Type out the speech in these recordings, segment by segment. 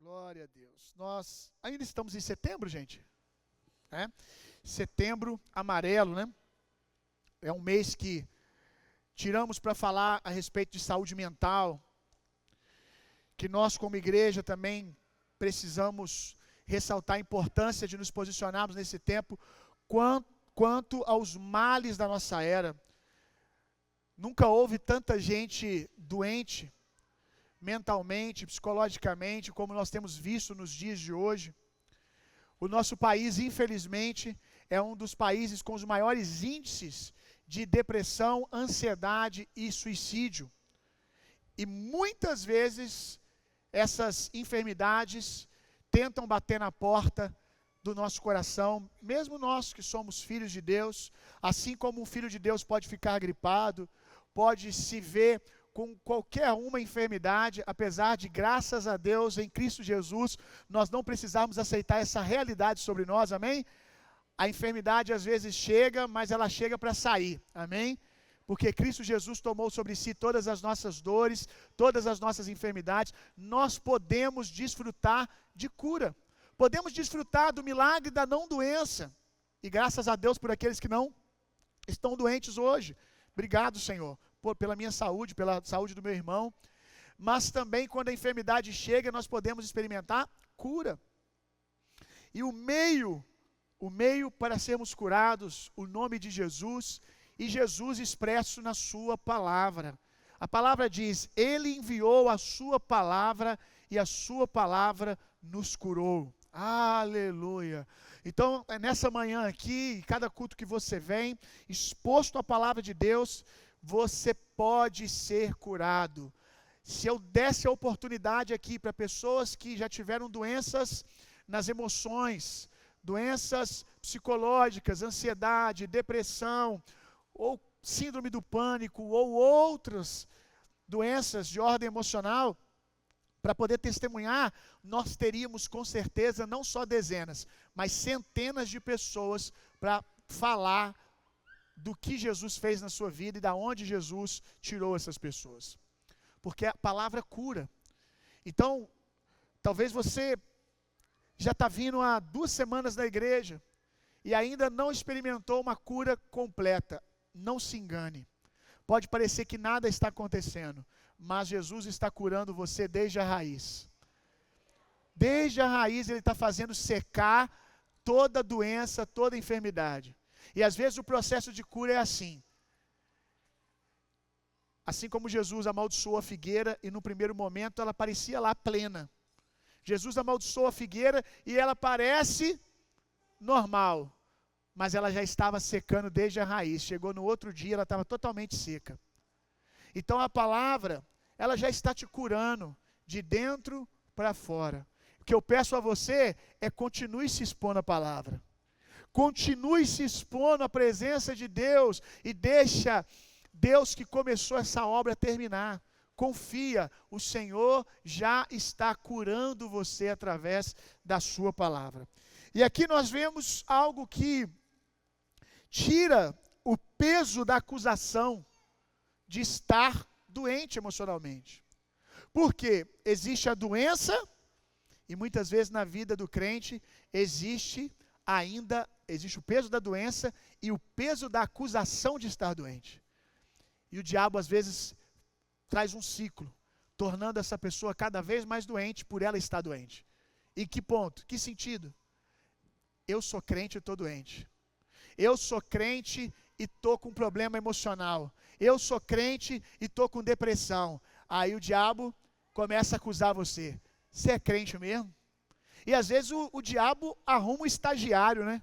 Glória a Deus. Nós ainda estamos em setembro, gente. Setembro amarelo, né? É um mês que tiramos para falar a respeito de saúde mental, que nós como igreja também precisamos ressaltar a importância de nos posicionarmos nesse tempo quanto aos males da nossa era. Nunca houve tanta gente doente mentalmente, psicologicamente, como nós temos visto nos dias de hoje. O nosso país, infelizmente, é um dos países com os maiores índices de depressão, ansiedade e suicídio. E muitas vezes essas enfermidades tentam bater na porta do nosso coração, mesmo nós que somos filhos de Deus, assim como um filho de Deus pode ficar gripado, pode se ver com qualquer uma enfermidade, apesar de, graças a Deus, em Cristo Jesus, nós não precisarmos aceitar essa realidade sobre nós, amém? A enfermidade às vezes chega, mas ela chega para sair, amém? Porque Cristo Jesus tomou sobre si todas as nossas dores, todas as nossas enfermidades, nós podemos desfrutar de cura, podemos desfrutar do milagre da não doença, e graças a Deus por aqueles que não estão doentes hoje. Obrigado, Senhor, pela minha saúde, pela saúde do meu irmão, mas também quando a enfermidade chega, nós podemos experimentar cura. E o meio para sermos curados, o nome de Jesus, e Jesus expresso na sua palavra. A palavra diz: Ele enviou a sua palavra e a sua palavra nos curou. Aleluia! Então, nessa manhã aqui, cada culto que você vem, exposto à palavra de Deus, você pode ser curado. Se eu desse a oportunidade aqui para pessoas que já tiveram doenças nas emoções, doenças psicológicas, ansiedade, depressão, ou síndrome do pânico, ou outras doenças de ordem emocional, para poder testemunhar, nós teríamos com certeza não só dezenas, mas centenas de pessoas para falar do que Jesus fez na sua vida e da onde Jesus tirou essas pessoas. Porque a palavra cura. Então, talvez você já está vindo há 2 semanas na igreja e ainda não experimentou uma cura completa. Não se engane. Pode parecer que nada está acontecendo, mas Jesus está curando você desde a raiz. Desde a raiz Ele está fazendo secar toda doença, toda enfermidade. E às vezes o processo de cura é assim. Assim como Jesus amaldiçoou a figueira e no primeiro momento ela parecia lá plena. Jesus amaldiçoou a figueira e ela parece normal, mas ela já estava secando desde a raiz. Chegou no outro dia, ela estava totalmente seca. Então a palavra, ela já está te curando de dentro para fora. O que eu peço a você é continue se expondo à palavra. Continue se expondo à presença de Deus e deixa Deus que começou essa obra terminar. Confia, o Senhor já está curando você através da sua palavra. E aqui nós vemos algo que tira o peso da acusação de estar doente emocionalmente. Porque existe a doença e muitas vezes na vida do crente existe o peso da doença e o peso da acusação de estar doente. E o diabo às vezes traz um ciclo, tornando essa pessoa cada vez mais doente por ela estar doente. Em que ponto? Que sentido? Eu sou crente e estou doente. Eu sou crente e estou com problema emocional. Eu sou crente e estou com depressão. Aí o diabo começa a acusar você. Você é crente mesmo? E às vezes o diabo arruma um estagiário, né?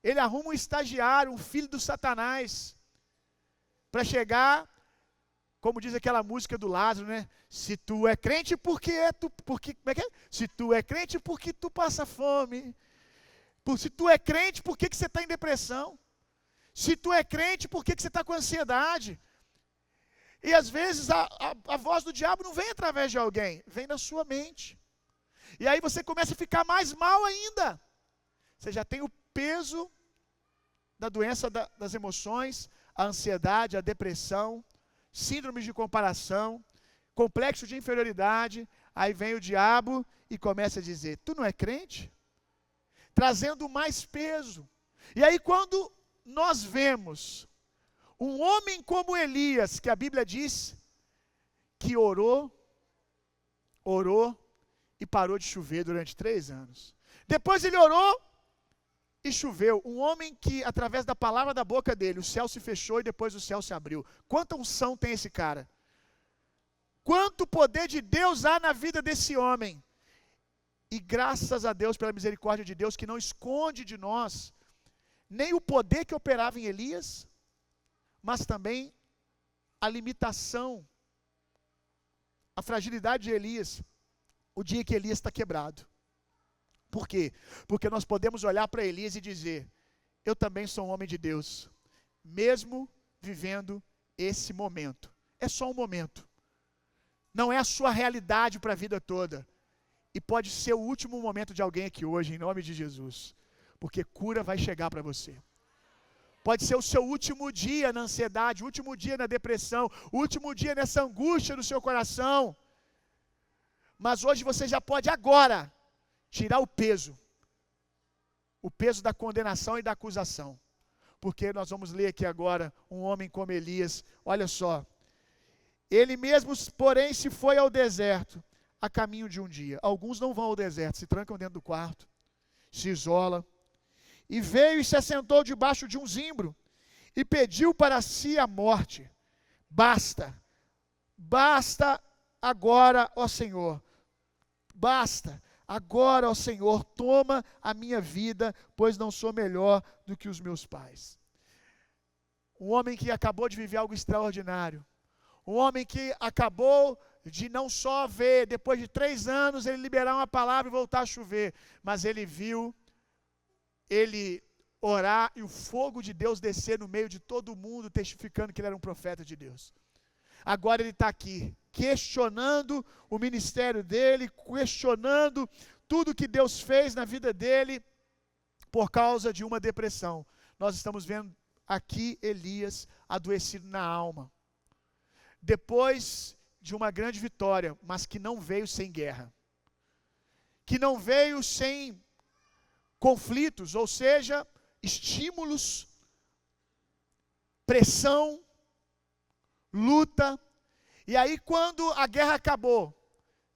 Ele arruma um estagiário, um filho do Satanás, para chegar, como diz aquela música do Lázaro, né? Se tu é crente, como é que é? Se tu é crente, porque tu passa fome. Se tu é crente, por que você está em depressão? Se tu é crente, por que você está com ansiedade? E às vezes a voz do diabo não vem através de alguém, vem da sua mente. E aí você começa a ficar mais mal ainda. Você já tem o peso da doença das emoções, a ansiedade, a depressão, síndromes de comparação, complexo de inferioridade, Aí vem o diabo e começa a dizer: tu não é crente? Trazendo mais peso. E aí quando nós vemos um homem como Elias, que a Bíblia diz que orou e parou de chover durante 3 anos. Depois ele orou e choveu. Um homem que, através da palavra da boca dele, o céu se fechou e depois o céu se abriu. Quanta unção tem esse cara? Quanto poder de Deus há na vida desse homem? E graças a Deus, pela misericórdia de Deus, que não esconde de nós nem o poder que operava em Elias, mas também a limitação, a fragilidade de Elias, o dia que Elias está quebrado. Por quê? Porque nós podemos olhar para Elias e dizer: eu também sou um homem de Deus, mesmo vivendo esse momento. É só um momento, não é a sua realidade para a vida toda. E pode ser o último momento de alguém aqui hoje, em nome de Jesus, porque cura vai chegar para você. Pode ser o seu último dia na ansiedade, o último dia na depressão, o último dia nessa angústia no seu coração. Mas hoje você já pode agora tirar o peso da condenação e da acusação. Porque nós vamos ler aqui agora um homem como Elias. Olha só. Ele mesmo, porém, se foi ao deserto a caminho de um dia. Alguns não vão ao deserto, se trancam dentro do quarto, se isolam. E veio e se assentou debaixo de um zimbro e pediu para si a morte. Basta agora, ó Senhor, basta agora, ó Senhor, toma a minha vida, pois não sou melhor do que os meus pais. Um homem que acabou de viver algo extraordinário, um homem que acabou de não só ver, depois de 3 anos, ele liberar uma palavra e voltar a chover, mas ele viu ele orar e o fogo de Deus descer no meio de todo mundo, testificando que ele era um profeta de Deus. Agora ele está aqui, questionando o ministério dele, questionando tudo que Deus fez na vida dele, por causa de uma depressão. Nós estamos vendo aqui Elias adoecido na alma, depois de uma grande vitória, mas que não veio sem guerra, que não veio sem conflitos, ou seja, estímulos, pressão, luta. E aí quando a guerra acabou,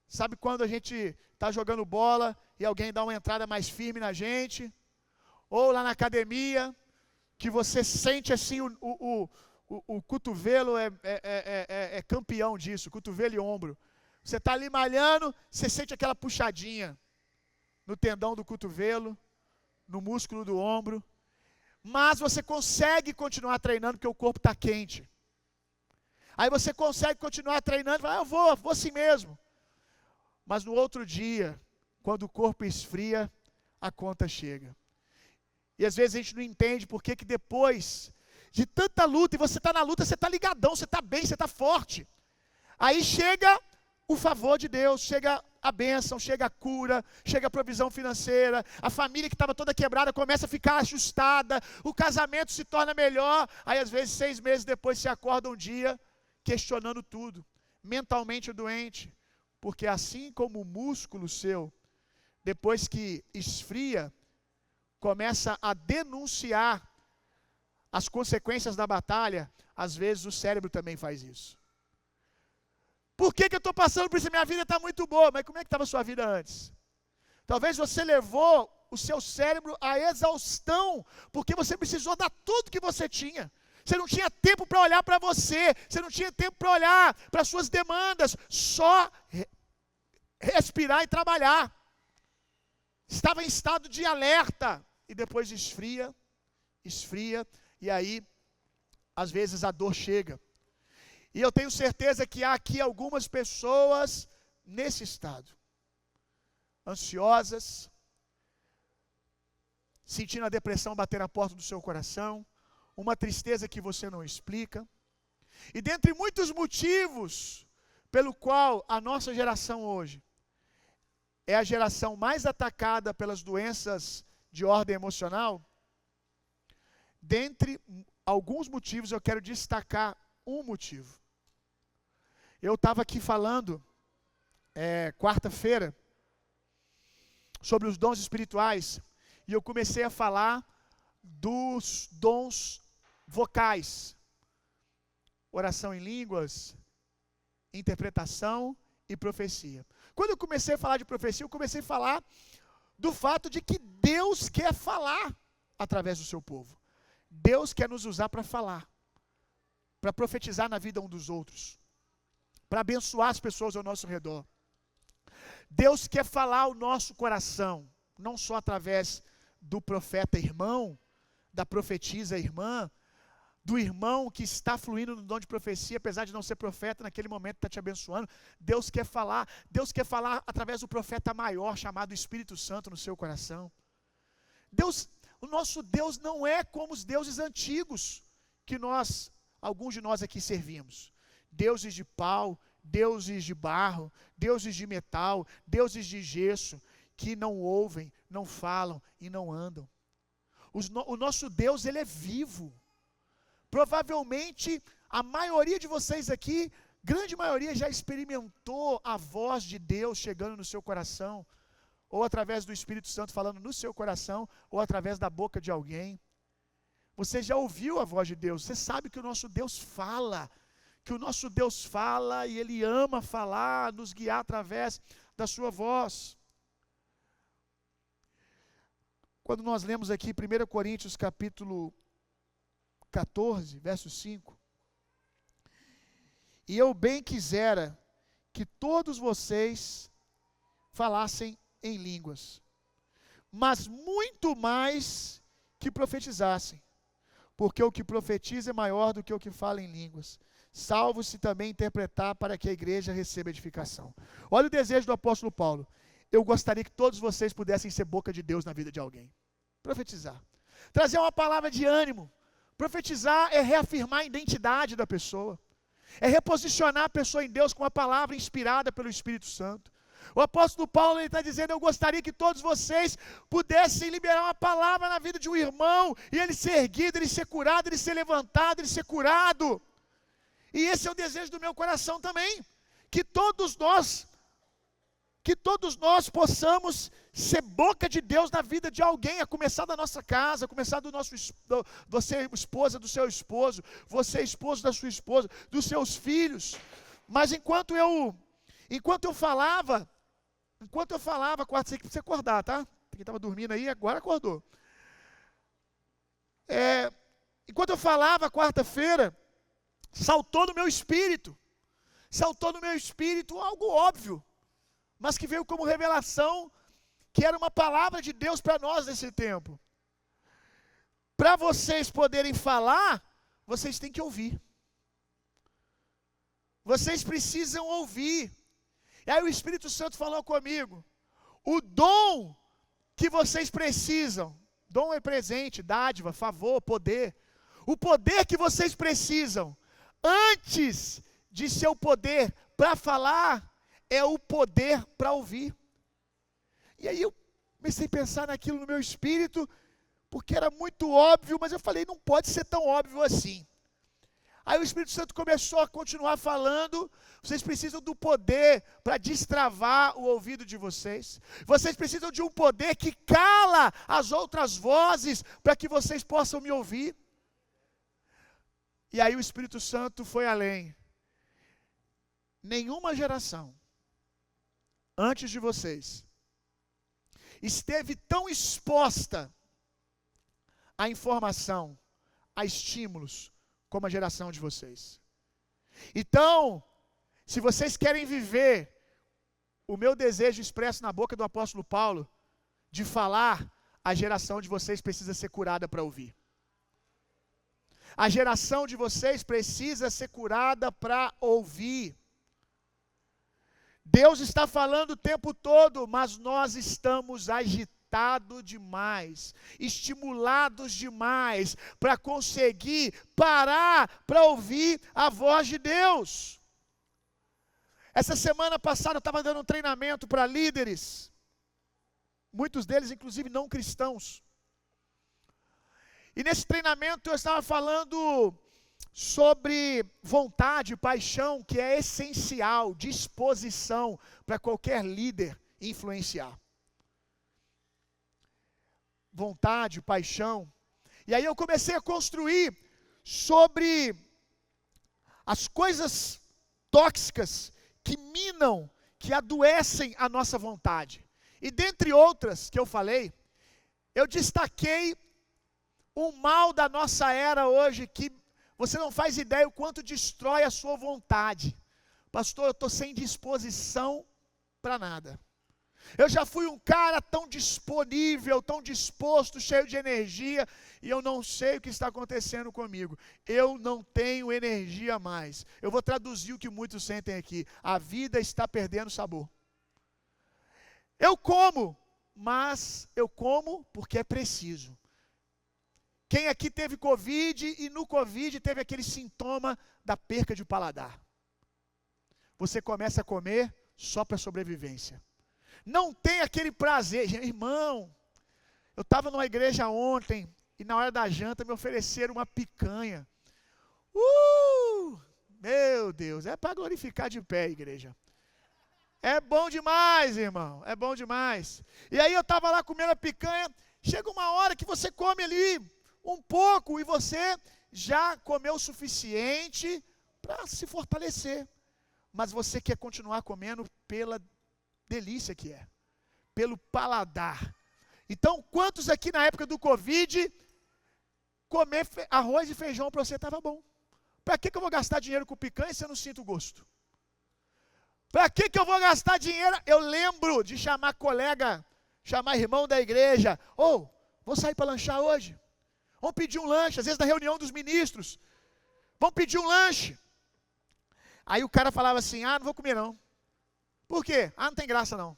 sabe quando a gente está jogando bola e alguém dá uma entrada mais firme na gente, ou lá na academia, que você sente assim o cotovelo é campeão disso, cotovelo e ombro. Você está ali malhando, você sente aquela puxadinha no tendão do cotovelo, no músculo do ombro, mas você consegue continuar treinando porque o corpo está quente. Aí você consegue continuar treinando e fala: eu vou assim mesmo. Mas no outro dia, quando o corpo esfria, a conta chega. E às vezes a gente não entende por que depois de tanta luta, e você está na luta, você está ligadão, você está bem, você está forte. Aí chega o favor de Deus, chega a bênção, chega a cura, chega a provisão financeira, a família que estava toda quebrada começa a ficar ajustada, o casamento se torna melhor. Aí às vezes 6 meses depois você acorda um dia questionando tudo, mentalmente doente, porque assim como o músculo seu, depois que esfria, começa a denunciar as consequências da batalha, às vezes o cérebro também faz isso. Por que eu estou passando por isso? Minha vida está muito boa, mas como é que estava a sua vida antes? Talvez você levou o seu cérebro à exaustão, porque você precisou dar tudo que você tinha. Você não tinha tempo para olhar para você, você não tinha tempo para olhar para as suas demandas, só respirar e trabalhar. Estava em estado de alerta, e depois esfria, e aí, às vezes a dor chega. E eu tenho certeza que há aqui algumas pessoas nesse estado, ansiosas, sentindo a depressão bater na porta do seu coração, uma tristeza que você não explica. E dentre muitos motivos pelo qual a nossa geração hoje é a geração mais atacada pelas doenças de ordem emocional, dentre alguns motivos eu quero destacar um motivo. Eu estava aqui falando quarta-feira sobre os dons espirituais, e eu comecei a falar dos dons vocais: oração em línguas, interpretação e profecia. Quando eu comecei a falar de profecia, eu comecei a falar do fato de que Deus quer falar através do seu povo. Deus quer nos usar para falar, para profetizar na vida um dos outros, para abençoar as pessoas ao nosso redor. Deus quer falar ao nosso coração, não só através do profeta irmão, da profetisa irmã, do irmão que está fluindo no dom de profecia, apesar de não ser profeta, naquele momento está te abençoando. Deus quer falar através do profeta maior, chamado Espírito Santo, no seu coração. O nosso Deus não é como os deuses antigos que alguns de nós aqui servimos. Deuses de pau, deuses de barro, deuses de metal, deuses de gesso, que não ouvem, não falam e não andam. O nosso Deus, ele é vivo. Provavelmente a maioria de vocês aqui, grande maioria, já experimentou a voz de Deus chegando no seu coração, ou através do Espírito Santo falando no seu coração, ou através da boca de alguém. Você já ouviu a voz de Deus, você sabe que o nosso Deus fala, e Ele ama falar, nos guiar através da sua voz. Quando nós lemos aqui 1 Coríntios capítulo 14, verso 5: e eu bem quisera que todos vocês falassem em línguas, mas muito mais que profetizassem, porque o que profetiza é maior do que o que fala em línguas, salvo se também interpretar, para que a igreja receba edificação. Olha o desejo do apóstolo Paulo: eu gostaria que todos vocês pudessem ser boca de Deus na vida de alguém. Profetizar, trazer uma palavra de ânimo. Profetizar é reafirmar a identidade da pessoa, é reposicionar a pessoa em Deus com uma palavra inspirada pelo Espírito Santo. O apóstolo Paulo está dizendo: eu gostaria que todos vocês pudessem liberar uma palavra na vida de um irmão, e ele ser erguido, ele ser curado, ele ser levantado, ele ser curado. E esse é o desejo do meu coração também, que todos nós possamos ser boca de Deus na vida de alguém, a começar da nossa casa, a começar você esposa do seu esposo, você esposo da sua esposa, dos seus filhos. Mas enquanto eu falava, quarta, você precisa acordar, tá? Quem estava dormindo aí, agora acordou. Enquanto eu falava quarta-feira, saltou no meu espírito algo óbvio, mas que veio como revelação, que era uma palavra de Deus para nós nesse tempo. Para vocês poderem falar, vocês têm que ouvir. Vocês precisam ouvir. E aí o Espírito Santo falou comigo: o dom que vocês precisam, dom é presente, dádiva, favor, poder. O poder que vocês precisam, antes de ser o poder para falar, é o poder para ouvir. E aí eu comecei a pensar naquilo no meu espírito, porque era muito óbvio, mas eu falei: não pode ser tão óbvio assim. Aí o Espírito Santo começou a continuar falando: vocês precisam do poder para destravar o ouvido de vocês. Vocês precisam de um poder que cala as outras vozes, para que vocês possam me ouvir. E aí o Espírito Santo foi além. Nenhuma geração antes de vocês esteve tão exposta à informação, a estímulos, como a geração de vocês. Então, se vocês querem viver o meu desejo expresso na boca do apóstolo Paulo, de falar, a geração de vocês precisa ser curada para ouvir. A geração de vocês precisa ser curada para ouvir. Deus está falando o tempo todo, mas nós estamos agitados demais, estimulados demais, para conseguir parar para ouvir a voz de Deus. Essa semana passada eu estava dando um treinamento para líderes, muitos deles inclusive não cristãos. E nesse treinamento eu estava falando sobre vontade e paixão, que é essencial, disposição para qualquer líder influenciar. Vontade, paixão. E aí eu comecei a construir sobre as coisas tóxicas que minam, que adoecem a nossa vontade. E dentre outras que eu falei, eu destaquei o mal da nossa era hoje, que você não faz ideia o quanto destrói a sua vontade. Pastor, eu estou sem disposição para nada. Eu já fui um cara tão disponível, tão disposto, cheio de energia, e eu não sei o que está acontecendo comigo. Eu não tenho energia mais. Eu vou traduzir o que muitos sentem aqui. A vida está perdendo sabor. Eu como, mas eu como porque é preciso. Quem aqui teve Covid e no Covid teve aquele sintoma da perca de paladar? Você começa a comer só para sobrevivência. Não tem aquele prazer. Irmão, eu estava numa igreja ontem e na hora da janta me ofereceram uma picanha. Meu Deus, é para glorificar de pé, igreja. É bom demais, irmão, é bom demais. E aí eu estava lá comendo a picanha, chega uma hora que você come ali um pouco e você já comeu o suficiente para se fortalecer. Mas você quer continuar comendo pela delícia que é, pelo paladar. Então, quantos aqui na época do Covid, comer arroz e feijão para você estava bom? Para que eu vou gastar dinheiro com picanha se eu não sinto gosto? Para que eu vou gastar dinheiro? Eu lembro de chamar colega, chamar irmão da igreja. Vou sair para lanchar hoje. Vamos pedir um lanche, às vezes na reunião dos ministros. Vamos pedir um lanche. Aí o cara falava assim, não vou comer não. Por quê? Não tem graça não.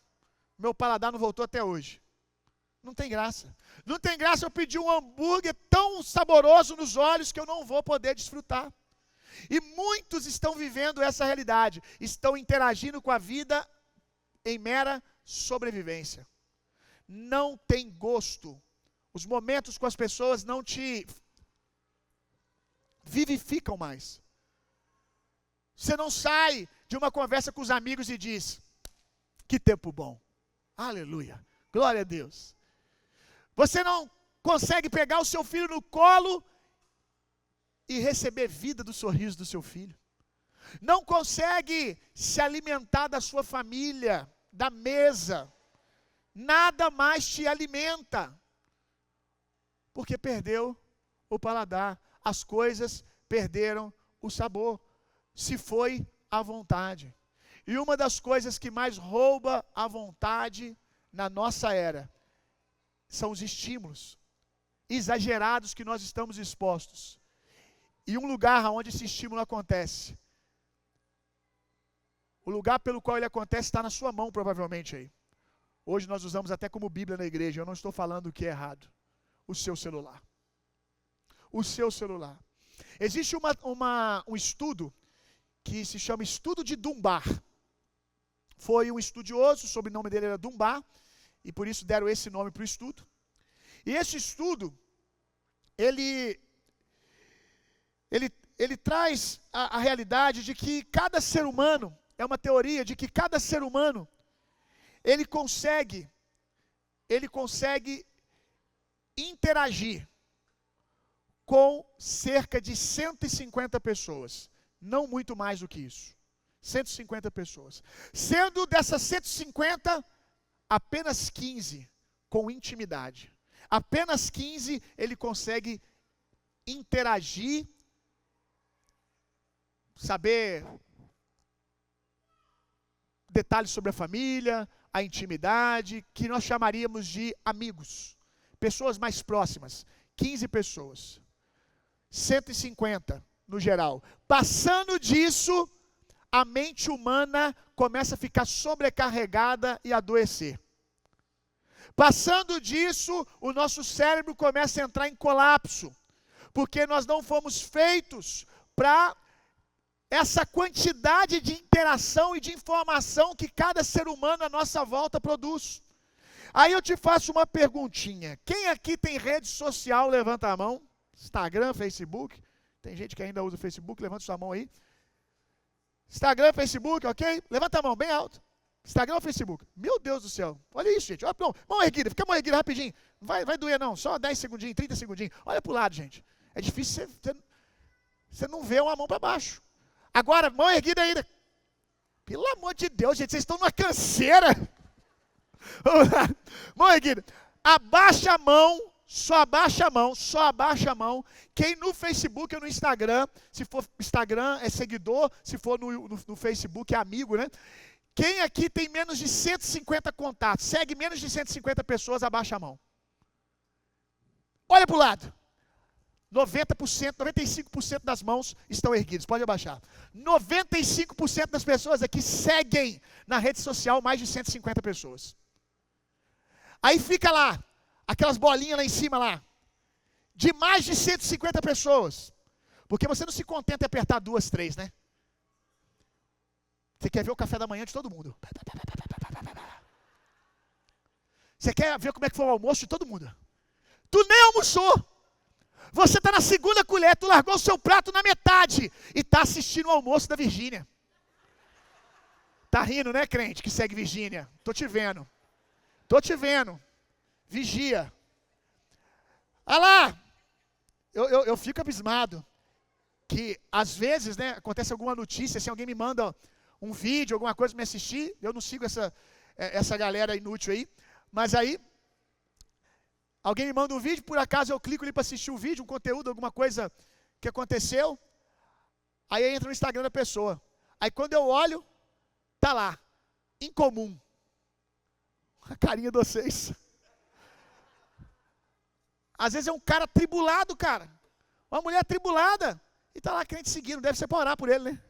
Meu paladar não voltou até hoje. Não tem graça. Não tem graça eu pedir um hambúrguer tão saboroso nos olhos que eu não vou poder desfrutar. E muitos estão vivendo essa realidade. Estão interagindo com a vida em mera sobrevivência. Não tem gosto. Os momentos com as pessoas não te vivificam mais. Você não sai de uma conversa com os amigos e diz, que tempo bom. Aleluia. Glória a Deus. Você não consegue pegar o seu filho no colo e receber vida do sorriso do seu filho. Não consegue se alimentar da sua família, da mesa. Nada mais te alimenta. Porque perdeu o paladar. As coisas perderam o sabor. Se foi a vontade. E uma das coisas que mais rouba a vontade na nossa era são os estímulos exagerados que nós estamos expostos. E um lugar onde esse estímulo acontece, o lugar pelo qual ele acontece está na sua mão, provavelmente aí. Hoje nós usamos até como Bíblia na igreja. Eu não estou falando o que é errado. O seu celular. O seu celular. Existe um estudo que se chama Estudo de Dunbar. Foi um estudioso, o sobrenome dele era Dunbar, e por isso deram esse nome para o estudo. E esse estudo, ele traz a realidade de que cada ser humano, é uma teoria de que cada ser humano, ele consegue interagir com cerca de 150 pessoas, não muito mais do que isso. 150 pessoas. Sendo dessas 150, apenas 15 com intimidade. Apenas 15 ele consegue interagir, saber detalhes sobre a família, a intimidade, que nós chamaríamos de amigos. Pessoas mais próximas. 15 pessoas. 150 no geral. Passando disso, a mente humana começa a ficar sobrecarregada e adoecer. Passando disso, o nosso cérebro começa a entrar em colapso, porque nós não fomos feitos para essa quantidade de interação e de informação que cada ser humano à nossa volta produz. Aí eu te faço uma perguntinha. Quem aqui tem rede social? Levanta a mão. Instagram, Facebook. Tem gente que ainda usa o Facebook, levanta sua mão aí. Instagram, Facebook, ok? Levanta a mão, bem alto. Instagram ou Facebook? Meu Deus do céu. Olha isso, gente. Olha, não, mão erguida, fica mão erguida rapidinho. Vai doer não, só 10 segundinhos, 30 segundinhos. Olha pro lado, gente. É difícil você não ver uma mão para baixo. Agora, mão erguida ainda. Pelo amor de Deus, gente, vocês estão numa canseira. Mão erguida. Abaixa a mão, só abaixa a mão. Quem no Facebook ou no Instagram, se for Instagram é seguidor, se for no Facebook é amigo, né? Quem aqui tem menos de 150 contatos, segue menos de 150 pessoas, abaixa a mão. Olha para o lado. 90%, 95% das mãos estão erguidas, pode abaixar. 95% das pessoas aqui seguem na rede social mais de 150 pessoas. Aí fica lá, aquelas bolinhas lá em cima lá, de mais de 150 pessoas. Porque você não se contenta em apertar 2, 3, né? Você quer ver o café da manhã de todo mundo. Você quer ver como é que foi o almoço de todo mundo. Tu nem almoçou. Você está na segunda colher, tu largou o seu prato na metade e está assistindo o almoço da Virgínia. Tá rindo, né, crente, que segue Virgínia? Tô te vendo. Vigia. Olha lá. Eu fico abismado. Que às vezes, né, acontece alguma notícia, se alguém me manda um vídeo, alguma coisa para me assistir, eu não sigo essa galera inútil aí, mas aí alguém me manda um vídeo, por acaso eu clico ali para assistir o vídeo, um conteúdo, alguma coisa que aconteceu, aí entra no Instagram da pessoa. Aí quando eu olho, tá lá, incomum. A carinha de vocês. Às vezes é um cara tribulado, cara. Uma mulher tribulada. E tá lá crente seguindo, deve ser para orar por ele, né?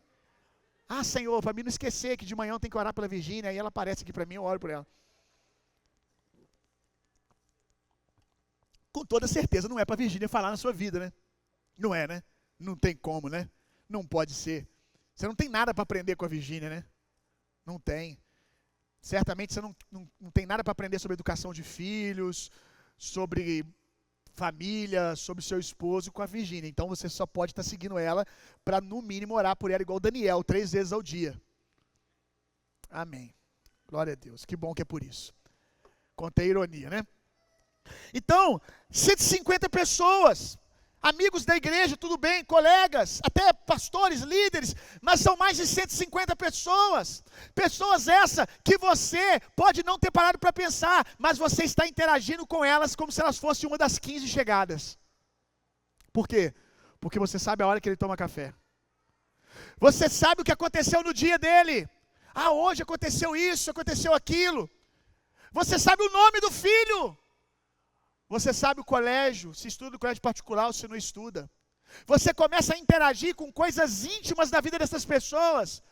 Ah, Senhor, para mim não esquecer que de manhã eu tenho que orar pela Virgínia, aí ela aparece aqui para mim, eu oro por ela. Com toda certeza não é para a Virgínia falar na sua vida, né? Não é, né? Não tem como, né? Não pode ser. Você não tem nada para aprender com a Virgínia, né? Não tem. Certamente você não tem nada para aprender sobre educação de filhos, sobre família, sobre seu esposo com a Virgínia. Então você só pode estar seguindo ela para no mínimo orar por ela igual Daniel, 3 vezes ao dia. Amém. Glória a Deus. Que bom que é por isso. Contei ironia, né? Então, 150 pessoas, amigos da igreja, tudo bem, colegas, até pastores, líderes, mas são mais de 150 pessoas. Pessoas essas que você pode não ter parado para pensar, mas você está interagindo com elas como se elas fossem uma das 15 chegadas. Por quê? Porque você sabe a hora que ele toma café. Você sabe o que aconteceu no dia dele. Ah, hoje aconteceu isso, aconteceu aquilo. Você sabe o nome do filho. Você sabe o colégio, se estuda no colégio particular ou se não estuda. Você começa a interagir com coisas íntimas da vida dessas pessoas.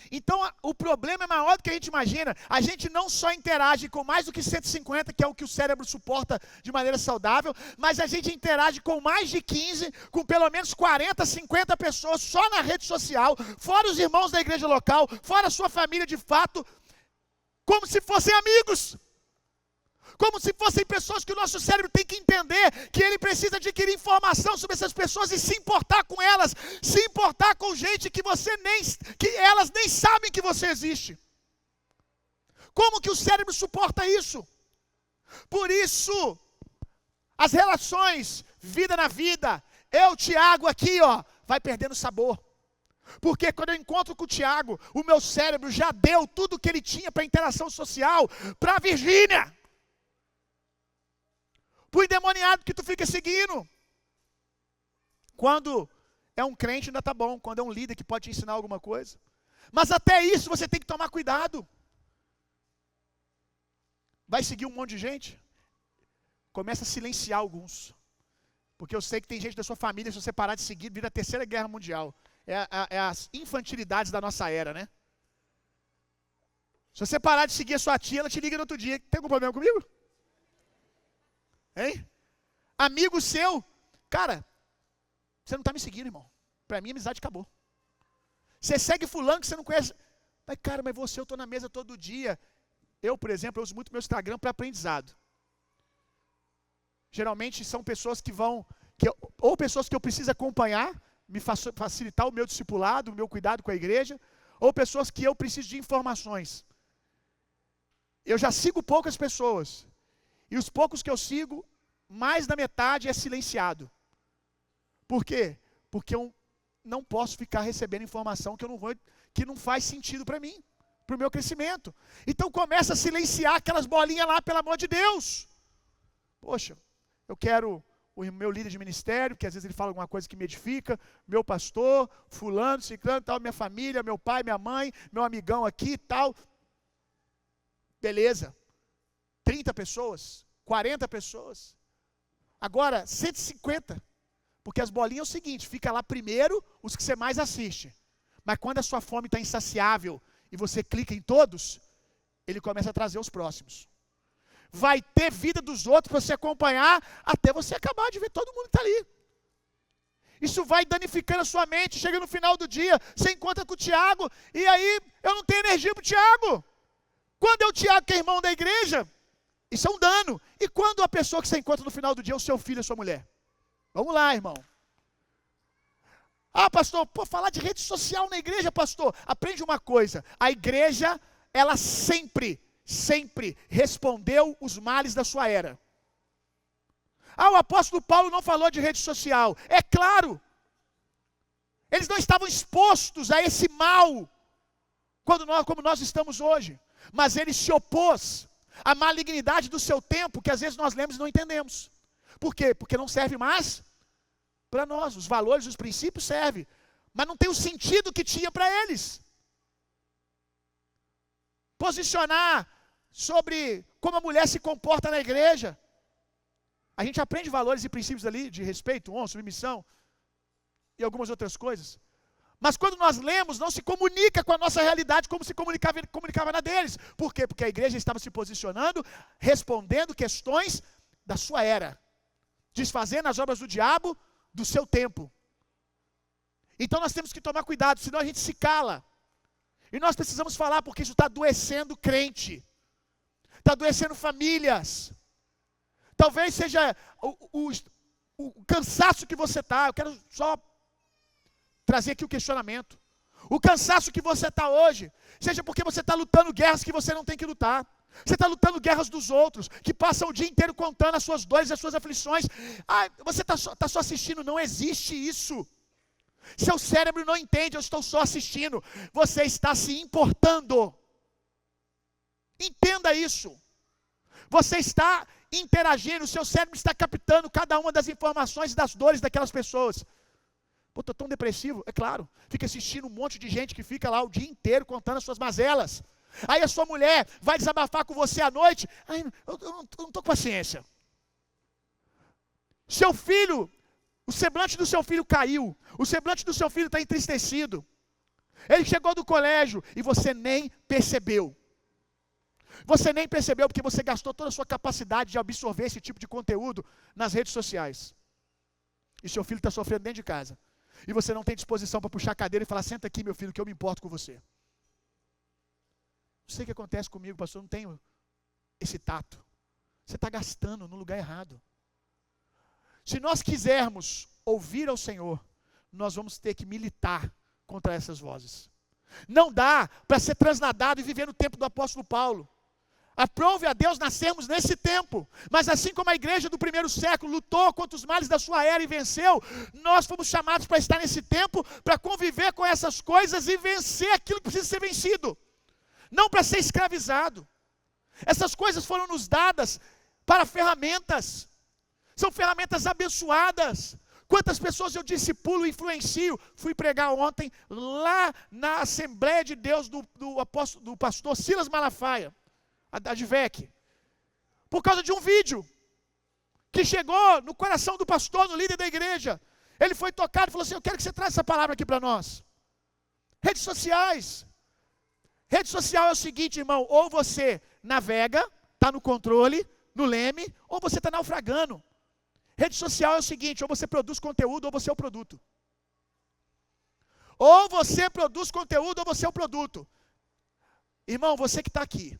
Então o problema é maior do que a gente imagina. A gente não só interage com mais do que 150, que é o que o cérebro suporta de maneira saudável, mas a gente interage com mais de 15, com pelo menos 40, 50 pessoas só na rede social, fora os irmãos da igreja local, fora a sua família de fato, como se fossem amigos. Como se fossem pessoas que o nosso cérebro tem que entender que ele precisa adquirir informação sobre essas pessoas e se importar com elas, se importar com gente que elas nem sabem que você existe. Como que o cérebro suporta isso? Por isso, as relações, vida na vida, eu, Tiago, aqui, ó, vai perdendo sabor. Porque quando eu encontro com o Tiago, o meu cérebro já deu tudo que ele tinha para interação social para a Virgínia. Para o endemoniado que tu fica seguindo. Quando é um crente ainda está bom, quando é um líder que pode te ensinar alguma coisa. Mas até isso você tem que tomar cuidado. Vai seguir um monte de gente? Começa a silenciar alguns. Porque eu sei que tem gente da sua família, se você parar de seguir, vira a Terceira Guerra Mundial. É as infantilidades da nossa era, né? Se você parar de seguir a sua tia, ela te liga no outro dia. Tem algum problema comigo? Hein? Amigo seu, cara, você não está me seguindo, irmão. Para mim a amizade acabou. Você segue fulano que você não conhece. Mas cara, mas você, eu estou na mesa todo dia. Eu, por exemplo, eu uso muito meu Instagram para aprendizado. Geralmente são pessoas que vão, ou pessoas que eu preciso acompanhar, me facilitar o meu discipulado, o meu cuidado com a igreja, ou pessoas que eu preciso de informações. Eu já sigo poucas pessoas, e os poucos que eu sigo, mais da metade é silenciado. Por quê? Porque eu não posso ficar recebendo informação que não faz sentido para mim, para o meu crescimento. Então começa a silenciar aquelas bolinhas lá, pelo amor de Deus. Poxa, eu quero o meu líder de ministério, que às vezes ele fala alguma coisa que me edifica, meu pastor, fulano, ciclano, tal, minha família, meu pai, minha mãe, meu amigão aqui e tal. Beleza. 30 pessoas, 40 pessoas. Agora, 150. Porque as bolinhas é o seguinte, fica lá primeiro os que você mais assiste. Mas quando a sua fome está insaciável e você clica em todos, ele começa a trazer os próximos. Vai ter vida dos outros para você acompanhar até você acabar de ver todo mundo que está ali. Isso vai danificando a sua mente. Chega no final do dia, você encontra com o Tiago, e aí eu não tenho energia para o Tiago. Quando é o Tiago que é irmão da igreja, isso é um dano. E quando a pessoa que você encontra no final do dia é o seu filho, a sua mulher? Vamos lá, irmão. Ah, pastor, falar de rede social na igreja, pastor. Aprende uma coisa, a igreja, ela sempre respondeu os males da sua era. Ah, o apóstolo Paulo não falou de rede social. É claro, eles não estavam expostos a esse mal, como nós estamos hoje. Mas ele se opôs à malignidade do seu tempo, que às vezes nós lemos e não entendemos. Por quê? Porque não serve mais para nós. Os valores, os princípios servem, mas não tem o sentido que tinha para eles. Posicionar sobre como a mulher se comporta na igreja. A gente aprende valores e princípios ali de respeito, honra, submissão e algumas outras coisas. Mas quando nós lemos, não se comunica com a nossa realidade como se comunicava na deles. Por quê? Porque a igreja estava se posicionando, respondendo questões da sua era, desfazendo as obras do diabo do seu tempo. Então nós temos que tomar cuidado, senão a gente se cala. E nós precisamos falar, porque isso está adoecendo crente, está adoecendo famílias. Talvez seja o cansaço que você está. Eu quero só trazer aqui o questionamento. O cansaço que você está hoje, seja porque você está lutando guerras que você não tem que lutar. Você está lutando guerras dos outros, que passam o dia inteiro contando as suas dores, as suas aflições. Ah, você está só assistindo. Não existe isso. Seu cérebro não entende, eu estou só assistindo. Você está se importando. Entenda isso. Você está interagindo, o seu cérebro está captando cada uma das informações e das dores daquelas pessoas. Pô, estou tão depressivo. É claro, fica assistindo um monte de gente que fica lá o dia inteiro contando as suas mazelas. Aí a sua mulher vai desabafar com você à noite. Ai, eu não estou com paciência. Seu filho, o semblante do seu filho caiu. O semblante do seu filho está entristecido. Ele chegou do colégio e você nem percebeu. Você nem percebeu porque você gastou toda a sua capacidade de absorver esse tipo de conteúdo nas redes sociais. E seu filho está sofrendo dentro de casa. E você não tem disposição para puxar a cadeira e falar: senta aqui, meu filho, que eu me importo com você. Não sei o que acontece comigo, pastor, eu não tenho esse tato. Você está gastando no lugar errado. Se nós quisermos ouvir ao Senhor, nós vamos ter que militar contra essas vozes. Não dá para ser transladado e viver no tempo do apóstolo Paulo. Aprove a Deus nascermos nesse tempo. Mas assim como a igreja do primeiro século lutou contra os males da sua era e venceu, nós fomos chamados para estar nesse tempo, para conviver com essas coisas e vencer aquilo que precisa ser vencido. Não para ser escravizado. Essas coisas foram nos dadas para ferramentas. São ferramentas abençoadas. Quantas pessoas eu discipulo e influencio? Fui pregar ontem lá na Assembleia de Deus do pastor Silas Malafaia, a Advec, por causa de um vídeo que chegou no coração do pastor, no líder da igreja. Ele foi tocado e falou assim: eu quero que você traga essa palavra aqui para nós. Redes sociais. Rede social é o seguinte, irmão: ou você navega, está no controle, no leme, ou você está naufragando. Rede social é o seguinte: ou você produz conteúdo, ou você é o produto. Ou você produz conteúdo, ou você é o produto. Irmão, você que está aqui,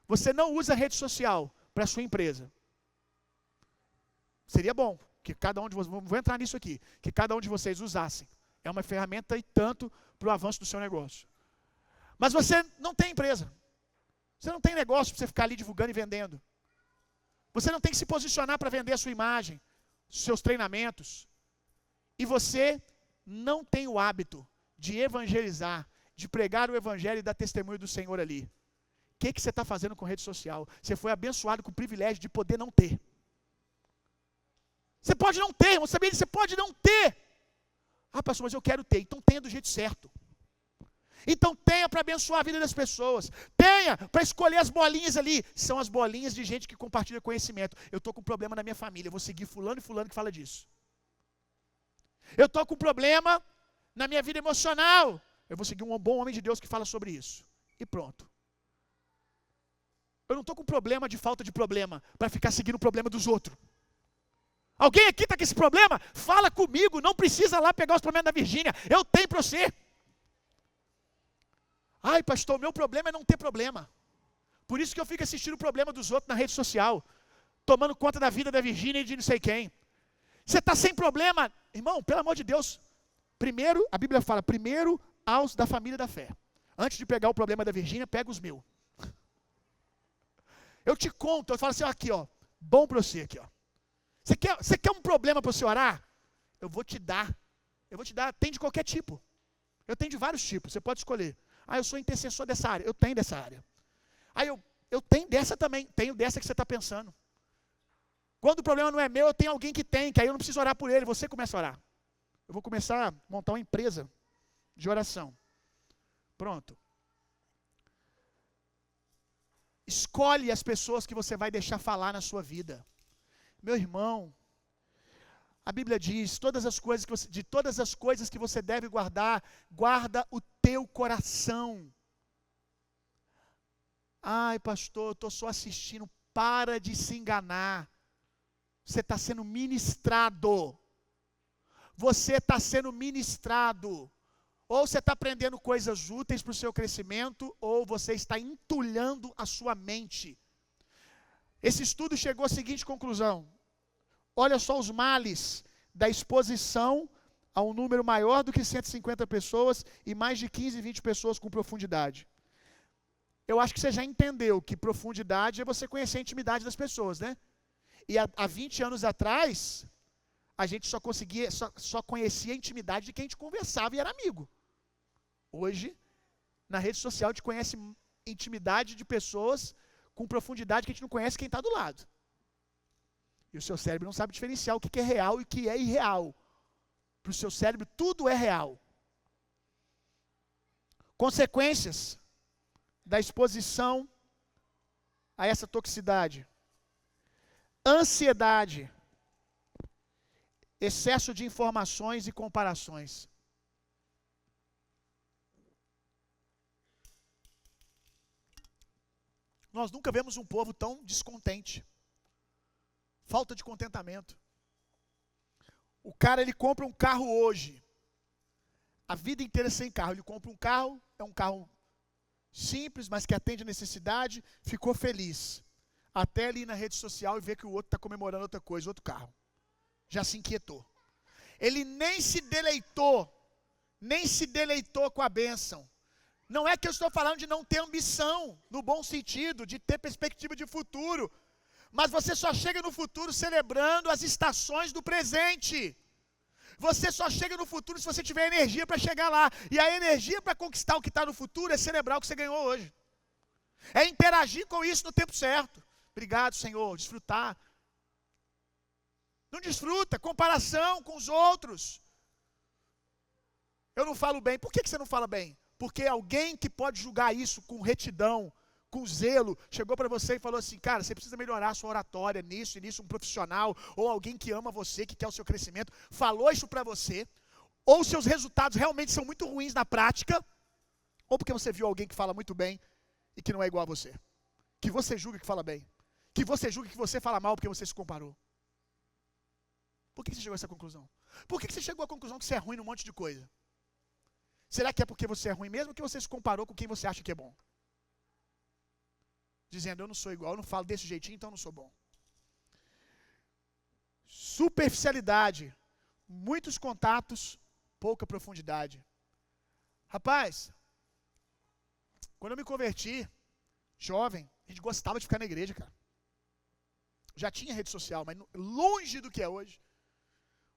você não usa rede social para a sua empresa. Seria bom que cada um de vocês, vou entrar nisso aqui, que cada um de vocês usassem. É uma ferramenta e tanto para o avanço do seu negócio. Mas você não tem empresa. Você não tem negócio para você ficar ali divulgando e vendendo. Você não tem que se posicionar para vender a sua imagem, seus treinamentos. E você não tem o hábito de evangelizar, de pregar o evangelho e dar testemunho do Senhor ali. O que você está fazendo com rede social? Você foi abençoado com o privilégio de poder não ter. Você pode não ter, irmão, sabia disso? Você pode não ter. Ah, pastor, mas eu quero ter. Então tenha do jeito certo. Então tenha para abençoar a vida das pessoas. Tenha para escolher as bolinhas ali. São as bolinhas de gente que compartilha conhecimento. Eu estou com um problema na minha família, eu vou seguir fulano e fulano que fala disso. Eu estou com um problema na minha vida emocional. Eu vou seguir um bom homem de Deus que fala sobre isso. E pronto. Eu não estou com problema de falta de problema para ficar seguindo o problema dos outros. Alguém aqui está com esse problema? Fala comigo, não precisa lá pegar os problemas da Virgínia. Eu tenho para você. Ai, pastor, o meu problema é não ter problema. Por isso que eu fico assistindo o problema dos outros na rede social, tomando conta da vida da Virgínia e de não sei quem. Você está sem problema? Irmão, pelo amor de Deus. Primeiro, a Bíblia fala, primeiro aos da família da fé. Antes de pegar o problema da Virgínia, pega os meus. Eu te conto, eu falo assim, ó, aqui, ó, bom para você aqui, ó. Você quer um problema para você orar? Eu vou te dar. Tem de qualquer tipo. Eu tenho de vários tipos, você pode escolher. Ah, eu sou intercessor dessa área. Eu tenho dessa área. Ah, eu tenho dessa também. Tenho dessa que você está pensando. Quando o problema não é meu, eu tenho alguém que tem, que aí eu não preciso orar por ele, você começa a orar. Eu vou começar a montar uma empresa de oração. Pronto. Escolhe as pessoas que você vai deixar falar na sua vida. Meu irmão, a Bíblia diz, de todas as coisas que você deve guardar, guarda o teu coração. Ai, pastor, eu estou só assistindo. Para de se enganar. Você está sendo ministrado. Você está sendo ministrado. Ou você está aprendendo coisas úteis para o seu crescimento, ou você está entulhando a sua mente. Esse estudo chegou à seguinte conclusão. Olha só os males da exposição a um número maior do que 150 pessoas e mais de 15, 20 pessoas com profundidade. Eu acho que você já entendeu que profundidade é você conhecer a intimidade das pessoas, né? E há 20 anos atrás, a gente só conhecia a intimidade de quem a gente conversava e era amigo. Hoje, na rede social, a gente conhece intimidade de pessoas com profundidade que a gente não conhece quem está do lado. E o seu cérebro não sabe diferenciar o que é real e o que é irreal. Para o seu cérebro, tudo é real. Consequências da exposição a essa toxicidade: ansiedade, excesso de informações e comparações. Nós nunca vemos um povo tão descontente. Falta de contentamento. O cara, ele compra um carro hoje. A vida inteira sem carro. Ele compra um carro, é um carro simples, mas que atende a necessidade, ficou feliz. Até ali na rede social e ver que o outro está comemorando outra coisa, outro carro. Já se inquietou. Ele nem se deleitou com a bênção. Não é que eu estou falando de não ter ambição, no bom sentido, de ter perspectiva de futuro. Mas você só chega no futuro celebrando as estações do presente. Você só chega no futuro se você tiver energia para chegar lá. E a energia para conquistar o que está no futuro é celebrar o que você ganhou hoje. É interagir com isso no tempo certo. Obrigado, Senhor. Desfrutar. Não desfruta. Comparação com os outros. Eu não falo bem. Por que você não fala bem? Porque alguém que pode julgar isso com retidão, com zelo, chegou para você e falou assim: cara, você precisa melhorar a sua oratória nisso e nisso, um profissional, ou alguém que ama você, que quer o seu crescimento, falou isso para você, ou seus resultados realmente são muito ruins na prática, ou porque você viu alguém que fala muito bem e que não é igual a você, que você julga que fala bem, que você julga que você fala mal porque você se comparou. Por que você chegou a essa conclusão? Por que você chegou à conclusão que você é ruim num monte de coisa? Será que é porque você é ruim mesmo ou que você se comparou com quem você acha que é bom? Dizendo, eu não sou igual, eu não falo desse jeitinho, então eu não sou bom. Superficialidade, muitos contatos, pouca profundidade. Rapaz, quando eu me converti, jovem, a gente gostava de ficar na igreja, cara. Já tinha rede social, mas longe do que é hoje.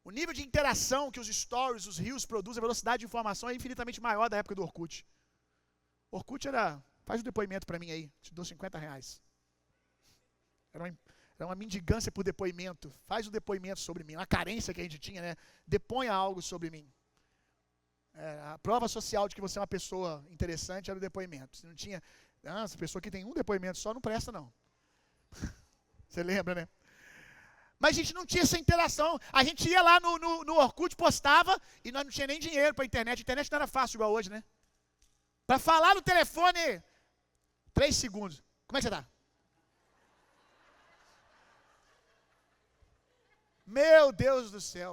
O nível de interação que os stories, os reels produzem, a velocidade de informação é infinitamente maior da época do Orkut. Orkut era, faz um depoimento pra mim aí, te dou R$50. Era uma mendigância por depoimento. Faz um depoimento sobre mim, uma carência que a gente tinha, né? Deponha algo sobre mim. A prova social de que você é uma pessoa interessante era o depoimento. Se não tinha, essa pessoa que tem um depoimento só não presta não. Você lembra, né? Mas a gente não tinha essa interação. A gente ia lá no Orkut, postava, e nós não tinha nem dinheiro para a internet. A internet não era fácil igual hoje, né? Para falar no telefone, 3 segundos. Como é que você está? Meu Deus do céu.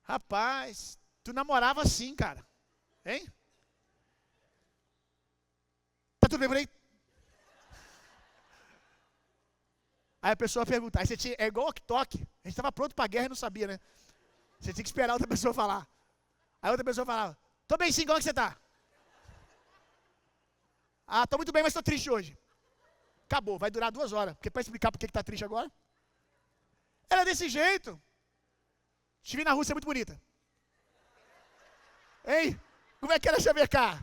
Rapaz, tu namorava assim, cara. Hein? Tá tudo bem por aí? Aí a pessoa pergunta, aí você tinha, é igual walkie-talk. A gente estava pronto para a guerra e não sabia, né? Você tinha que esperar outra pessoa falar. Aí outra pessoa falava, tô bem sim, como é que você tá? Ah, tô muito bem, mas tô triste hoje. Acabou, vai durar 2 horas. Porque para explicar por que tá triste agora. Era desse jeito. Te vi na Rússia, muito bonita. Ei, como é que era chavecar?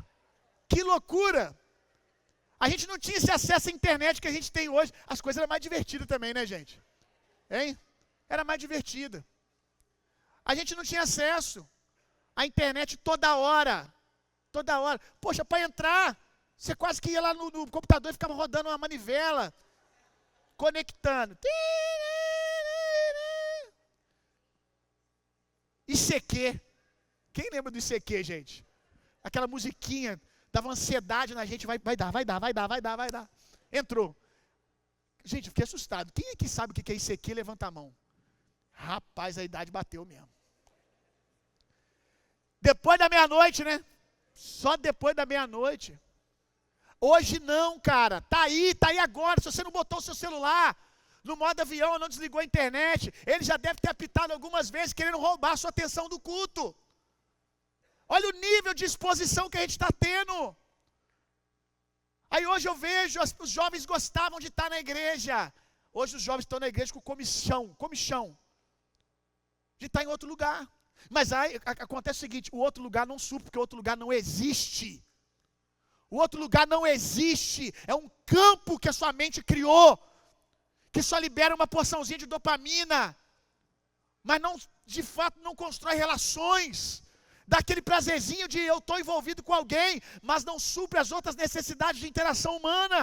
Que loucura! A gente não tinha esse acesso à internet que a gente tem hoje. As coisas eram mais divertidas também, né, gente? Hein? Era mais divertida. A gente não tinha acesso à internet toda hora. Toda hora. Poxa, para entrar, você quase que ia lá no computador e ficava rodando uma manivela, conectando. ICQ. Quem lembra do ICQ, gente? Aquela musiquinha dava ansiedade na gente, vai dar. Entrou. Gente, fiquei assustado. Quem aqui sabe o que é ICQ? Levanta a mão. Rapaz, a idade bateu mesmo. Depois da meia-noite, né? Só depois da meia-noite. Hoje não, cara. Tá aí agora. Se você não botou o seu celular no modo avião, não desligou a internet, ele já deve ter apitado algumas vezes querendo roubar a sua atenção do culto. Olha o nível de exposição que a gente está tendo. Aí hoje eu vejo, os jovens gostavam de estar na igreja. Hoje os jovens estão na igreja com comichão. De estar em outro lugar. Mas aí acontece o seguinte, o outro lugar não supre, porque o outro lugar não existe. O outro lugar não existe. É um campo que a sua mente criou, que só libera uma porçãozinha de dopamina, mas não, de fato não constrói relações. Dá aquele prazerzinho de eu estou envolvido com alguém, mas não supre as outras necessidades de interação humana.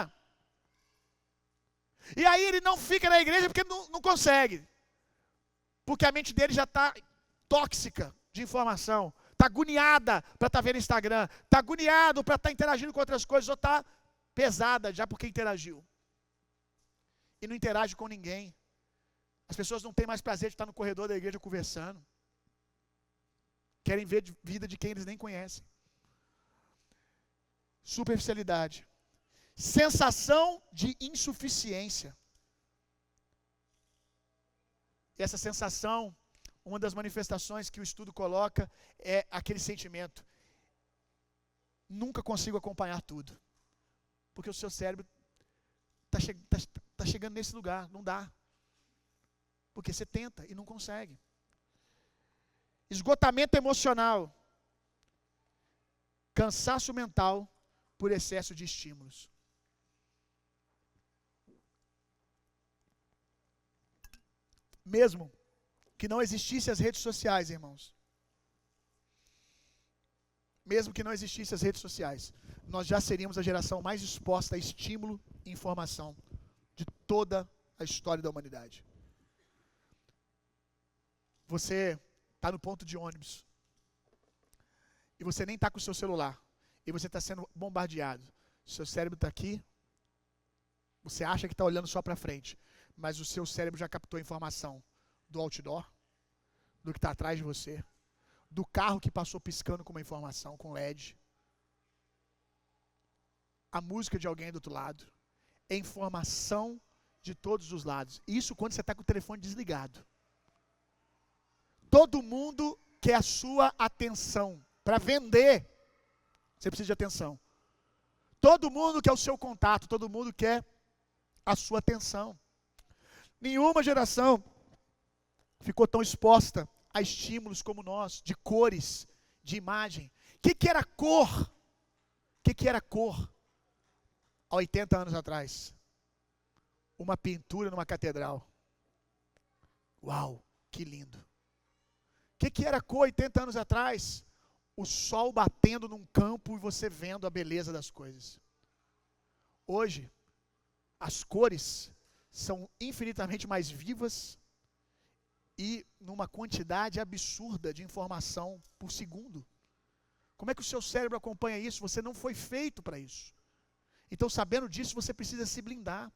E aí ele não fica na igreja porque não consegue. Porque a mente dele já está tóxica de informação. Está agoniada para estar vendo Instagram. Está agoniado para estar interagindo com outras coisas. Ou está pesada já porque interagiu. E não interage com ninguém. As pessoas não têm mais prazer de estar no corredor da igreja conversando. Querem ver vida de quem eles nem conhecem. Superficialidade. Sensação de insuficiência. E essa sensação, uma das manifestações que o estudo coloca é aquele sentimento. Nunca consigo acompanhar tudo. Porque o seu cérebro está chegando nesse lugar, não dá. Porque você tenta e não consegue. Esgotamento emocional. Cansaço mental por excesso de estímulos. Mesmo que não existissem as redes sociais, irmãos. Mesmo que não existissem as redes sociais, nós já seríamos a geração mais exposta a estímulo e informação de toda a história da humanidade. Você está no ponto de ônibus e você nem está com o seu celular e você está sendo bombardeado. Seu cérebro está aqui, você acha que está olhando só para frente, mas o seu cérebro já captou a informação do outdoor, do que está atrás de você, do carro que passou piscando com uma informação, com LED, a música de alguém do outro lado, é informação de todos os lados. Isso quando você está com o telefone desligado. Todo mundo quer a sua atenção. Para vender, você precisa de atenção. Todo mundo quer o seu contato, todo mundo quer a sua atenção. Nenhuma geração ficou tão exposta a estímulos como nós, de cores, de imagem. O que era cor? O que era cor há 80 anos atrás? Uma pintura numa catedral. Uau, que lindo. O que era cor 80 anos atrás? O sol batendo num campo e você vendo a beleza das coisas. Hoje, as cores são infinitamente mais vivas e numa quantidade absurda de informação por segundo. Como é que o seu cérebro acompanha isso? Você não foi feito para isso. Então, sabendo disso, você precisa se blindar.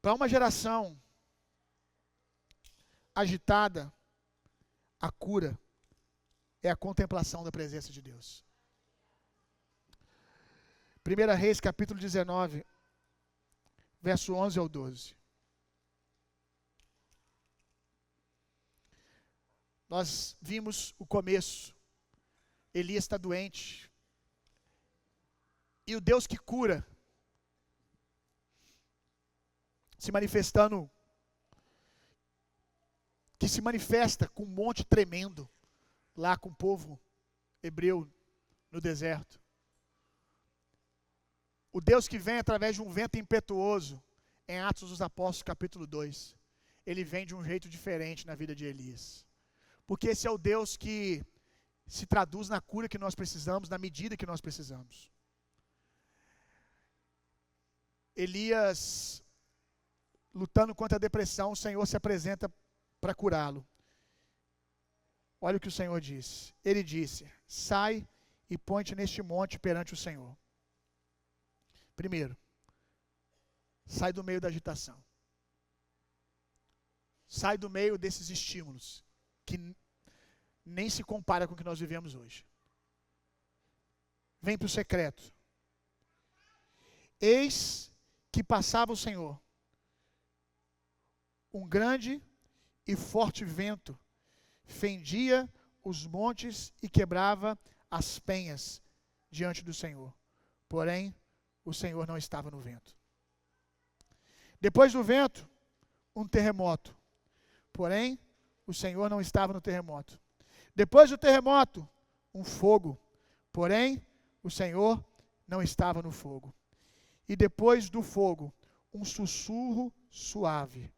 Para uma geração agitada, a cura é a contemplação da presença de Deus. 1 Reis, capítulo 19, verso 11 ao 12. Nós vimos o começo. Elias está doente. E o Deus que cura, se manifesta com um monte tremendo, lá com o povo hebreu no deserto. O Deus que vem através de um vento impetuoso, em Atos dos Apóstolos, capítulo 2, ele vem de um jeito diferente na vida de Elias. Porque esse é o Deus que se traduz na cura que nós precisamos, na medida que nós precisamos. Elias, lutando contra a depressão, o Senhor se apresenta para curá-lo. Olha o que o Senhor disse. Ele disse: sai e põe-te neste monte perante o Senhor. Primeiro, sai do meio da agitação. Sai do meio desses estímulos, que nem se compara com o que nós vivemos hoje. Vem para o secreto. Eis que passava o Senhor, um grande e forte vento fendia os montes e quebrava as penhas diante do Senhor. Porém, o Senhor não estava no vento. Depois do vento, um terremoto. Porém, o Senhor não estava no terremoto. Depois do terremoto, um fogo. Porém, o Senhor não estava no fogo. E depois do fogo, um sussurro suave.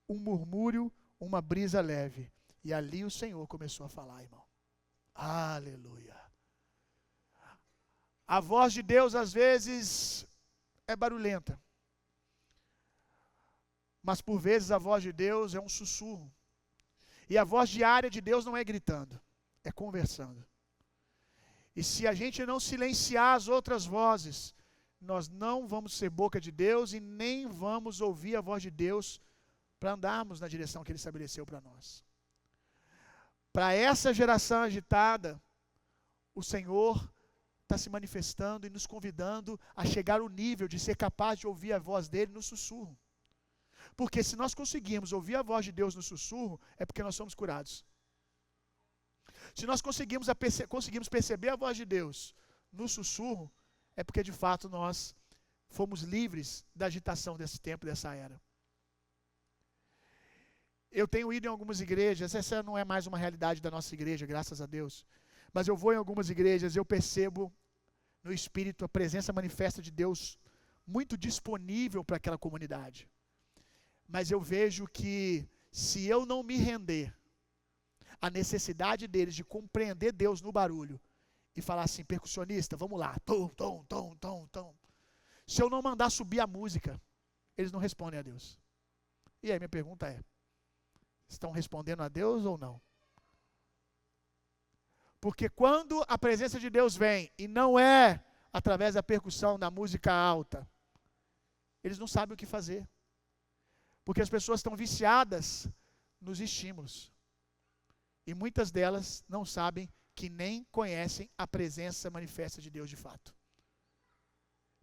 Um murmúrio, uma brisa leve. E ali o Senhor começou a falar, irmão. Aleluia. A voz de Deus, às vezes, é barulhenta. Mas, por vezes, a voz de Deus é um sussurro. E a voz diária de Deus não é gritando, é conversando. E se a gente não silenciar as outras vozes, nós não vamos ser boca de Deus e nem vamos ouvir a voz de Deus para andarmos na direção que Ele estabeleceu para nós. Para essa geração agitada, o Senhor está se manifestando e nos convidando a chegar ao nível de ser capaz de ouvir a voz dEle no sussurro. Porque se nós conseguirmos ouvir a voz de Deus no sussurro, é porque nós somos curados. Se nós conseguimos perceber a voz de Deus no sussurro, é porque de fato nós fomos livres da agitação desse tempo, dessa era. Eu tenho ido em algumas igrejas, essa não é mais uma realidade da nossa igreja, graças a Deus. Mas eu vou em algumas igrejas, eu percebo no Espírito a presença manifesta de Deus muito disponível para aquela comunidade. Mas eu vejo que se eu não me render à necessidade deles de compreender Deus no barulho e falar assim, percussionista, vamos lá, tom, tom, tom, tom, tom. Se eu não mandar subir a música, eles não respondem a Deus. E aí minha pergunta é, estão respondendo a Deus ou não? Porque quando a presença de Deus vem, e não é através da percussão da música alta, eles não sabem o que fazer. Porque as pessoas estão viciadas nos estímulos. E muitas delas não sabem que nem conhecem a presença manifesta de Deus de fato.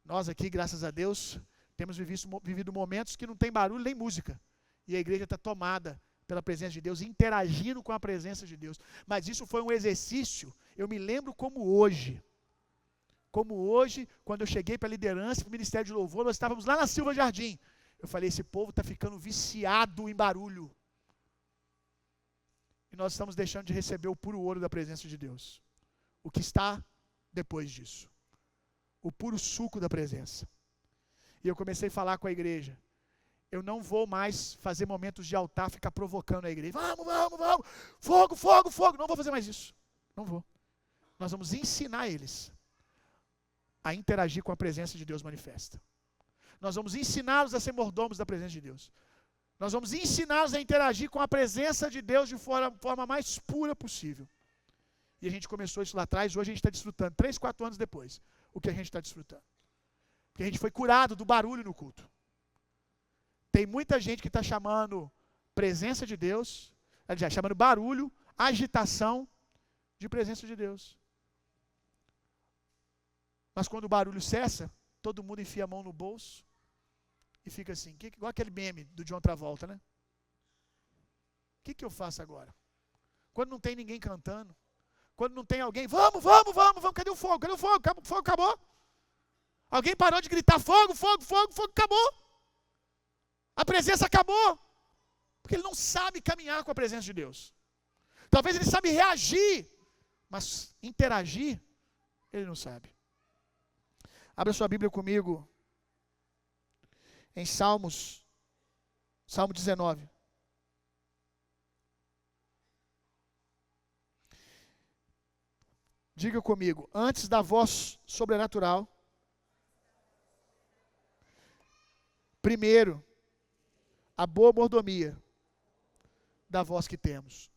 Nós aqui, graças a Deus, temos vivido momentos que não tem barulho nem música. E a igreja está tomada pela presença de Deus, interagindo com a presença de Deus. Mas isso foi um exercício, eu me lembro como hoje, quando eu cheguei para a liderança, para o Ministério de Louvor, nós estávamos lá na Silva Jardim. Eu falei, esse povo está ficando viciado em barulho. E nós estamos deixando de receber o puro ouro da presença de Deus. O que está depois disso? O puro suco da presença. E eu comecei a falar com a igreja. Eu não vou mais fazer momentos de altar, ficar provocando a igreja. Vamos, fogo, fogo, fogo. Não vou fazer mais isso. Não vou. Nós vamos ensinar eles a interagir com a presença de Deus manifesta. Nós vamos ensiná-los a ser mordomos da presença de Deus. Nós vamos ensiná-los a interagir com a presença de Deus de forma mais pura possível. E a gente começou isso lá atrás, hoje a gente está desfrutando, 3, 4 anos depois, o que a gente está desfrutando. Porque a gente foi curado do barulho no culto. Tem muita gente que está chamando presença de Deus, chamando barulho, agitação de presença de Deus. Mas quando o barulho cessa, todo mundo enfia a mão no bolso e fica assim, igual aquele meme do John Travolta, né? O que eu faço agora? Quando não tem ninguém cantando, quando não tem alguém, vamos, cadê o fogo? Cadê o fogo? O fogo acabou? Alguém parou de gritar fogo, fogo, fogo, fogo, acabou. A presença acabou. Porque ele não sabe caminhar com a presença de Deus. Talvez ele sabe reagir, mas interagir, ele não sabe. Abra sua Bíblia comigo em Salmo 19. Diga comigo, antes da voz sobrenatural, primeiro, a boa mordomia da voz que temos.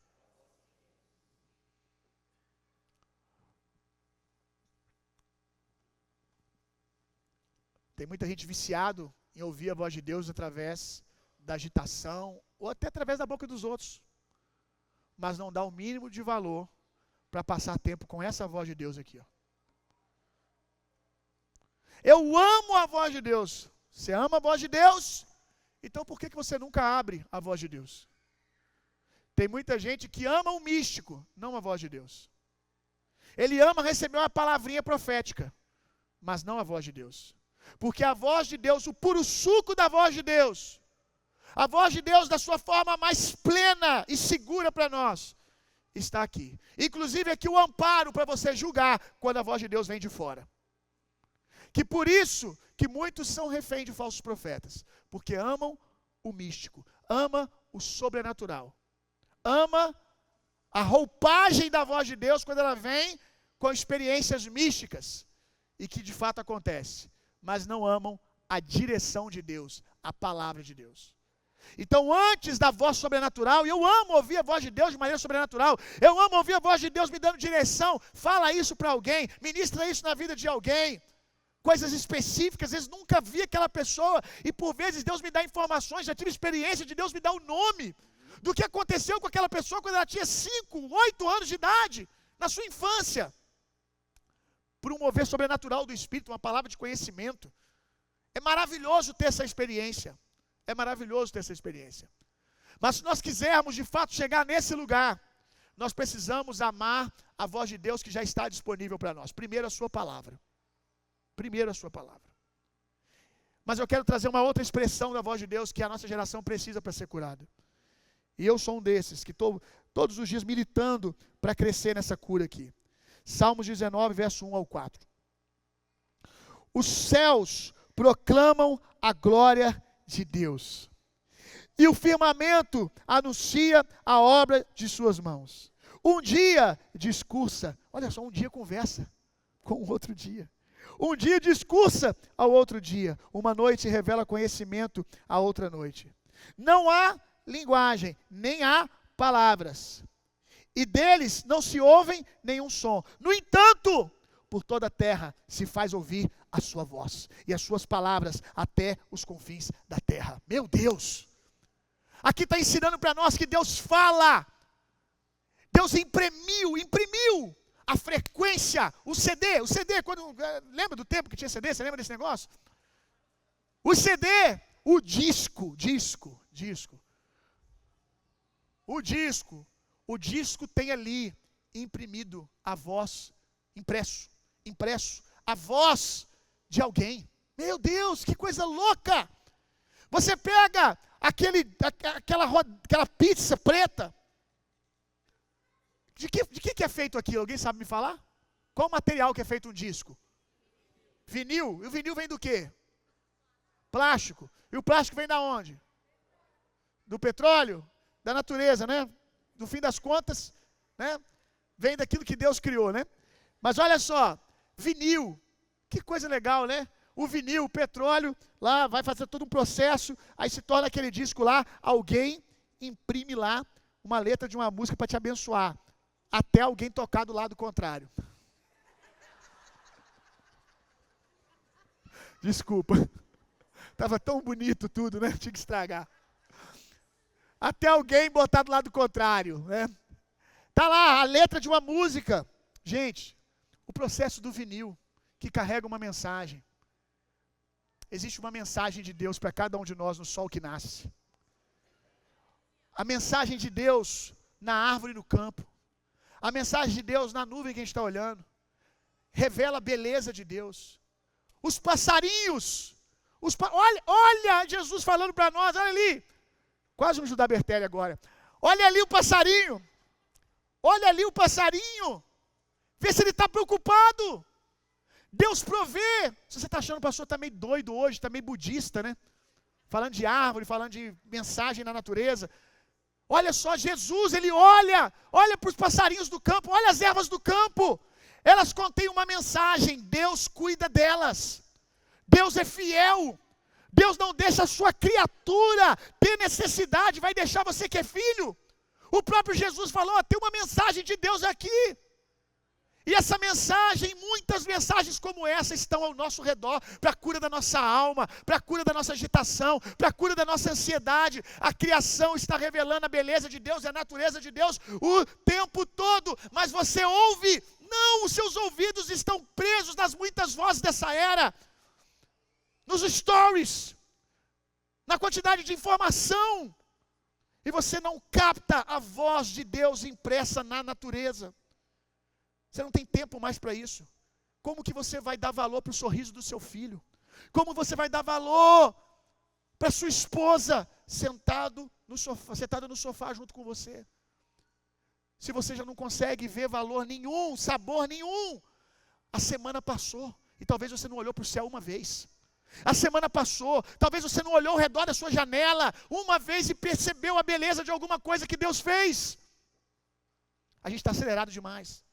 Tem muita gente viciado em ouvir a voz de Deus através da agitação ou até através da boca dos outros, mas não dá o mínimo de valor para passar tempo com essa voz de Deus aqui. Ó. Eu amo a voz de Deus. Você ama a voz de Deus? Então por que você nunca abre a voz de Deus? Tem muita gente que ama o místico, não a voz de Deus. Ele ama receber uma palavrinha profética, mas não a voz de Deus. Porque a voz de Deus, o puro suco da voz de Deus, a voz de Deus da sua forma mais plena e segura para nós, está aqui. Inclusive aqui o amparo para você julgar quando a voz de Deus vem de fora. Que por isso que muitos são reféns de falsos profetas, porque amam o místico, ama o sobrenatural, ama a roupagem da voz de Deus quando ela vem com experiências místicas, e que de fato acontece, mas não amam a direção de Deus, a palavra de Deus. Então antes da voz sobrenatural, e eu amo ouvir a voz de Deus de maneira sobrenatural, eu amo ouvir a voz de Deus me dando direção, fala isso para alguém, ministra isso na vida de alguém, coisas específicas, às vezes nunca vi aquela pessoa, e por vezes Deus me dá informações, já tive experiência de Deus me dar o nome, do que aconteceu com aquela pessoa quando ela tinha 5, 8 anos de idade, na sua infância, por um mover sobrenatural do Espírito, uma palavra de conhecimento. É maravilhoso ter essa experiência, é maravilhoso ter essa experiência, mas se nós quisermos de fato chegar nesse lugar, nós precisamos amar a voz de Deus que já está disponível para nós, primeiro a sua palavra, mas eu quero trazer uma outra expressão da voz de Deus que a nossa geração precisa para ser curada, e eu sou um desses, que estou todos os dias militando para crescer nessa cura aqui. Salmos 19, verso 1 ao 4. Os céus proclamam a glória de Deus, e o firmamento anuncia a obra de suas mãos. Um dia discursa, olha só, um dia conversa com o outro dia. Um dia discursa ao outro dia. Uma noite revela conhecimento à outra noite. Não há linguagem, nem há palavras, e deles não se ouvem nenhum som. No entanto, por toda a terra se faz ouvir a sua voz, e as suas palavras até os confins da terra. Meu Deus! Aqui está ensinando para nós que Deus fala. Deus imprimiu a frequência, o CD, quando, lembra do tempo que tinha CD? Você lembra desse negócio? O CD, o disco tem ali imprimido a voz, impresso, a voz de alguém. Meu Deus, que coisa louca! Você pega aquela pizza preta. De que é feito aquilo? Alguém sabe me falar? Qual o material que é feito um disco? Vinil. E o vinil vem do quê? Plástico. E o plástico vem da onde? Do petróleo? Da natureza, né? No fim das contas, né? Vem daquilo que Deus criou, né? Mas olha só, vinil. Que coisa legal, né? O vinil, o petróleo, lá vai fazer todo um processo, aí se torna aquele disco lá, alguém imprime lá uma letra de uma música para te abençoar, até alguém tocar do lado contrário. Desculpa. Estava tão bonito tudo, né? Tinha que estragar. Até alguém botar do lado contrário, né? Tá lá a letra de uma música. Gente, o processo do vinil, que carrega uma mensagem. Existe uma mensagem de Deus para cada um de nós no sol que nasce. A mensagem de Deus na árvore no campo. A mensagem de Deus na nuvem que a gente está olhando. Revela a beleza de Deus. Os passarinhos. Olha Jesus falando para nós, olha ali. Quase um Judá Bertelli agora. Olha ali o passarinho. Olha ali o passarinho. Vê se ele está preocupado. Deus provê. Se você está achando o pastor está meio doido hoje, está meio budista, né? Falando de árvore, falando de mensagem na natureza. Olha só, Jesus, ele olha para os passarinhos do campo, olha as ervas do campo. Elas contêm uma mensagem, Deus cuida delas. Deus é fiel. Deus não deixa a sua criatura ter necessidade, vai deixar você que é filho. O próprio Jesus falou, tem uma mensagem de Deus aqui. E essa mensagem, muitas mensagens como essa estão ao nosso redor, para a cura da nossa alma, para a cura da nossa agitação, para a cura da nossa ansiedade. A criação está revelando a beleza de Deus e a natureza de Deus o tempo todo, mas você ouve? Não, os seus ouvidos estão presos nas muitas vozes dessa era, nos stories, na quantidade de informação, e você não capta a voz de Deus impressa na natureza. Você não tem tempo mais para isso. Como que você vai dar valor para o sorriso do seu filho? Como você vai dar valor para sua esposa sentada no sofá junto com você? Se você já não consegue ver valor nenhum, sabor nenhum, a semana passou e talvez você não olhou para o céu uma vez. A semana passou, talvez você não olhou ao redor da sua janela uma vez e percebeu a beleza de alguma coisa que Deus fez. A gente está acelerado demais.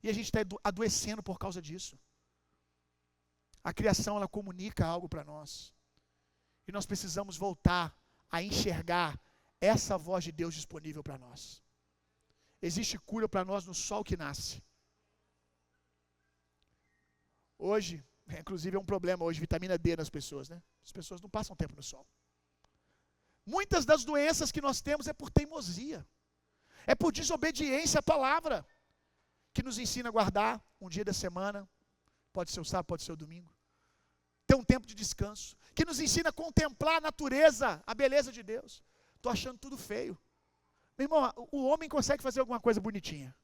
E a gente está adoecendo por causa disso. A criação, ela comunica algo para nós. E nós precisamos voltar a enxergar essa voz de Deus disponível para nós. Existe cura para nós no sol que nasce. Hoje, inclusive é um problema hoje, vitamina D nas pessoas, né? As pessoas não passam tempo no sol. Muitas das doenças que nós temos é por teimosia. É por desobediência à palavra. Que nos ensina a guardar um dia da semana, pode ser o sábado, pode ser o domingo, ter um tempo de descanso, que nos ensina a contemplar a natureza, a beleza de Deus. Estou achando tudo feio. Meu irmão, o homem consegue fazer alguma coisa bonitinha,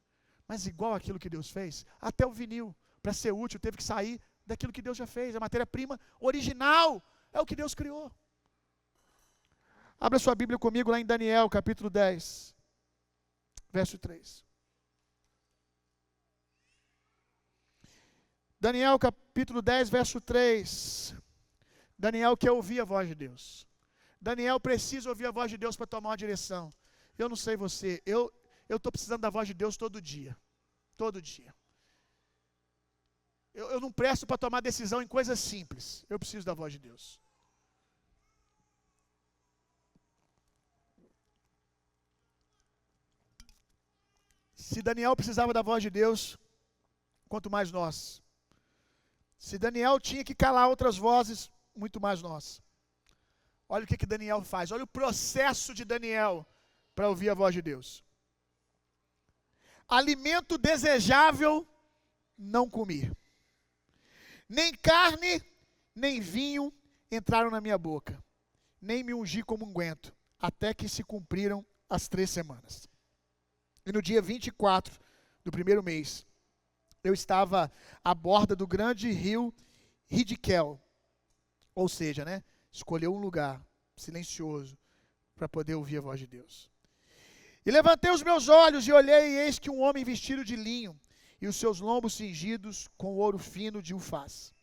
mas igual aquilo que Deus fez, até o vinil, para ser útil, teve que sair daquilo que Deus já fez, a matéria-prima original, é o que Deus criou. Abra sua Bíblia comigo lá em Daniel, capítulo 10, verso 3. Daniel capítulo 10, verso 3. Daniel quer ouvir a voz de Deus. Daniel precisa ouvir a voz de Deus para tomar uma direção. Eu não sei você, eu estou precisando da voz de Deus todo dia. Todo dia. Eu não presto para tomar decisão em coisas simples. Eu preciso da voz de Deus. Se Daniel precisava da voz de Deus, quanto mais nós. Se Daniel tinha que calar outras vozes, muito mais nós. Olha o que Daniel faz. Olha o processo de Daniel para ouvir a voz de Deus. alimento desejável não comi. Nem carne, nem vinho entraram na minha boca, nem me ungi como unguento, até que se cumpriram as 3 semanas. E no dia 24 do primeiro mês, eu estava à borda do grande rio Hiddekel, ou seja, escolheu um lugar silencioso para poder ouvir a voz de Deus. E levantei os meus olhos e olhei, e eis que um homem vestido de linho, e os seus lombos cingidos com ouro fino de Ufaz.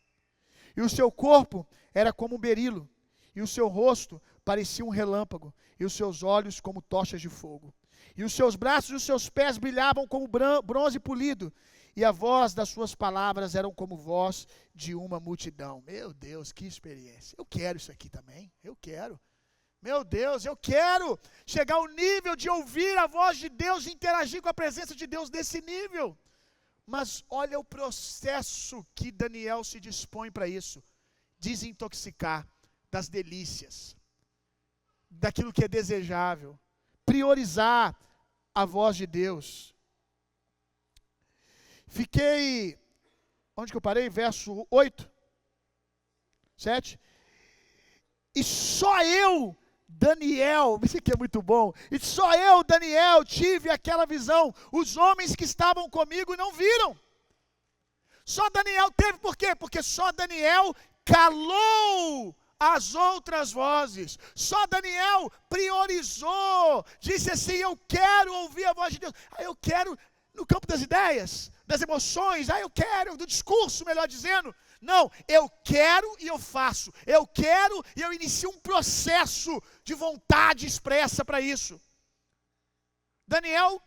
E o seu corpo era como um berilo, e o seu rosto parecia um relâmpago, e os seus olhos como tochas de fogo. E os seus braços e os seus pés brilhavam como bronze polido, e a voz das suas palavras eram como voz de uma multidão. Meu Deus, que experiência. Eu quero isso aqui também, eu quero. Meu Deus, eu quero chegar ao nível de ouvir a voz de Deus e interagir com a presença de Deus nesse nível. Mas olha o processo que Daniel se dispõe para isso. Desintoxicar das delícias, daquilo que é desejável. Priorizar a voz de Deus. Fiquei, onde que eu parei? Verso 8, 7. E só eu, Daniel, isso aqui é muito bom, e só eu, Daniel, tive aquela visão. Os homens que estavam comigo não viram. Só Daniel teve, por quê? Porque só Daniel calou as outras vozes. Só Daniel priorizou, disse assim: eu quero ouvir a voz de Deus. Eu quero no campo das ideias, das emoções, eu quero, do discurso, melhor dizendo. Não, eu quero e eu faço. Eu quero e eu inicio um processo de vontade expressa para isso. Daniel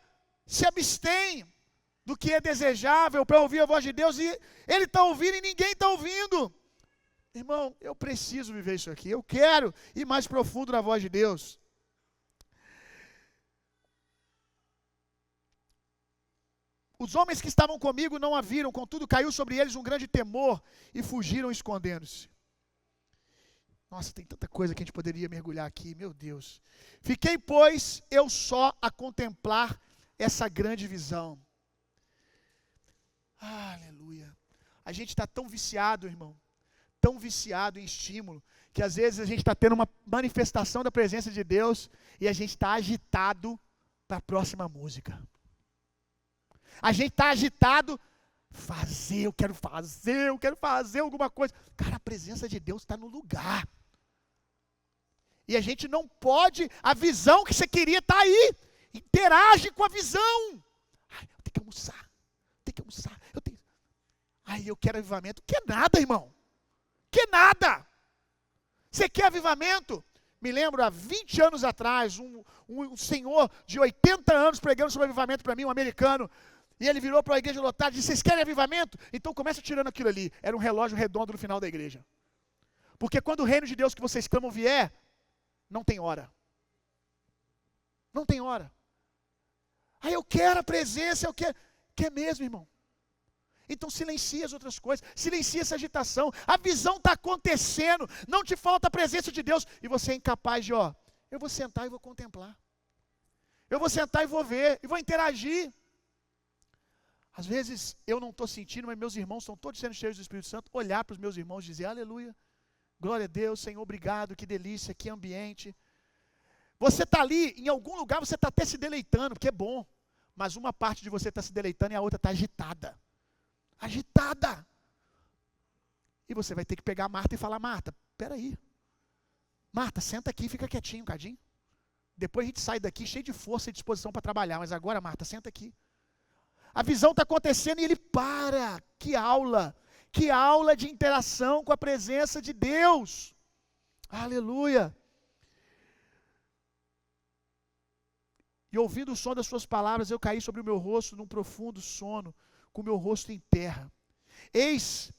se abstém do que é desejável para ouvir a voz de Deus, e ele está ouvindo e ninguém está ouvindo. Irmão, eu preciso viver isso aqui. Eu quero ir mais profundo na voz de Deus. Os homens que estavam comigo não a viram, contudo caiu sobre eles um grande temor e fugiram escondendo-se. Nossa, tem tanta coisa que a gente poderia mergulhar aqui, meu Deus. Fiquei, pois, eu só a contemplar essa grande visão. Aleluia. A gente está tão viciado, irmão, tão viciado em estímulo, que às vezes a gente está tendo uma manifestação da presença de Deus e a gente está agitado para a próxima música. A gente está agitado, eu quero fazer alguma coisa. Cara, a presença de Deus está no lugar. E a gente não pode, a visão que você queria está aí. Interage com a visão. Eu tenho que almoçar. Eu quero avivamento. Que nada, irmão. Que nada. Você quer avivamento? Me lembro, há 20 anos atrás, um senhor de 80 anos pregando sobre avivamento para mim, um americano. E ele virou para a igreja lotada e disse: vocês querem avivamento? Então começa tirando aquilo ali. Era um relógio redondo no final da igreja. Porque quando o reino de Deus que vocês clamam vier, não tem hora. Não tem hora. Eu quero a presença, eu quero. Quer mesmo, irmão? Então silencia as outras coisas, silencia essa agitação. A visão está acontecendo, não te falta a presença de Deus. E você é incapaz de, eu vou sentar e vou contemplar. Eu vou sentar e vou ver, e vou interagir. Às vezes eu não estou sentindo, mas meus irmãos estão todos sendo cheios do Espírito Santo. Olhar para os meus irmãos e dizer: aleluia, glória a Deus, Senhor, obrigado, que delícia, que ambiente. Você está ali, em algum lugar você está até se deleitando, porque é bom. Mas uma parte de você está se deleitando e a outra está agitada. Agitada. E você vai ter que pegar a Marta e falar: Marta, peraí. Marta, senta aqui e fica quietinho um cadinho. Depois a gente sai daqui cheio de força e disposição para trabalhar. Mas agora, Marta, senta aqui. A visão está acontecendo e ele para. Que aula! Que aula de interação com a presença de Deus. Aleluia! E ouvindo o som das suas palavras, eu caí sobre o meu rosto num profundo sono, com o meu rosto em terra. Eis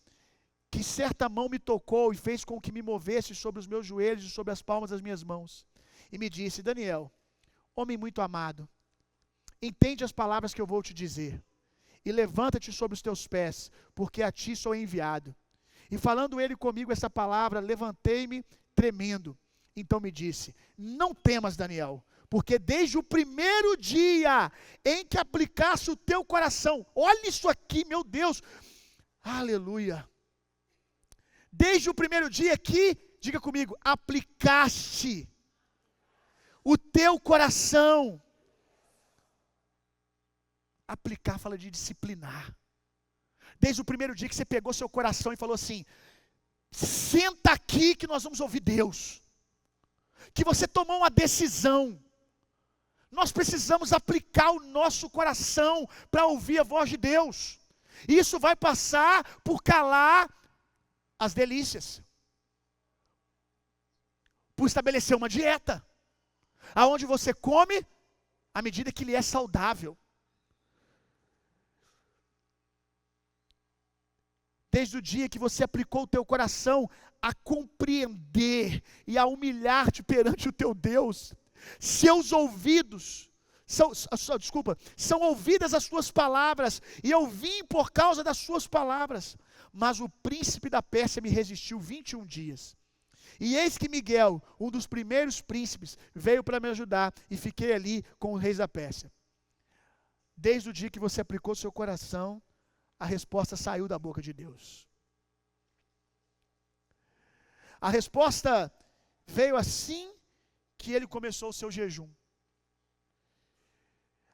que certa mão me tocou e fez com que me movesse sobre os meus joelhos e sobre as palmas das minhas mãos. E me disse: Daniel, homem muito amado, entende as palavras que eu vou te dizer, e levanta-te sobre os teus pés, porque a ti sou enviado. E falando ele comigo essa palavra, levantei-me tremendo. Então me disse: não temas, Daniel, Porque desde o primeiro dia em que aplicasse o teu coração, olha isso aqui, meu Deus, aleluia. Desde o primeiro dia que, diga comigo, aplicaste o teu coração. Aplicar fala de disciplinar. Desde o primeiro dia que você pegou seu coração e falou assim: senta aqui que nós vamos ouvir Deus. Que você tomou uma decisão. Nós precisamos aplicar o nosso coração para ouvir a voz de Deus. Isso vai passar por calar as delícias, por estabelecer uma dieta, aonde você come à medida que lhe é saudável. Desde o dia que você aplicou o teu coração a compreender e a humilhar-te perante o teu Deus, seus ouvidos, são ouvidas as suas palavras, e eu vim por causa das suas palavras. Mas o príncipe da Pérsia me resistiu 21 dias. E eis que Miguel, um dos primeiros príncipes, veio para me ajudar, e fiquei ali com os reis da Pérsia. Desde o dia que você aplicou seu coração, a resposta saiu da boca de Deus. A resposta veio assim que ele começou o seu jejum.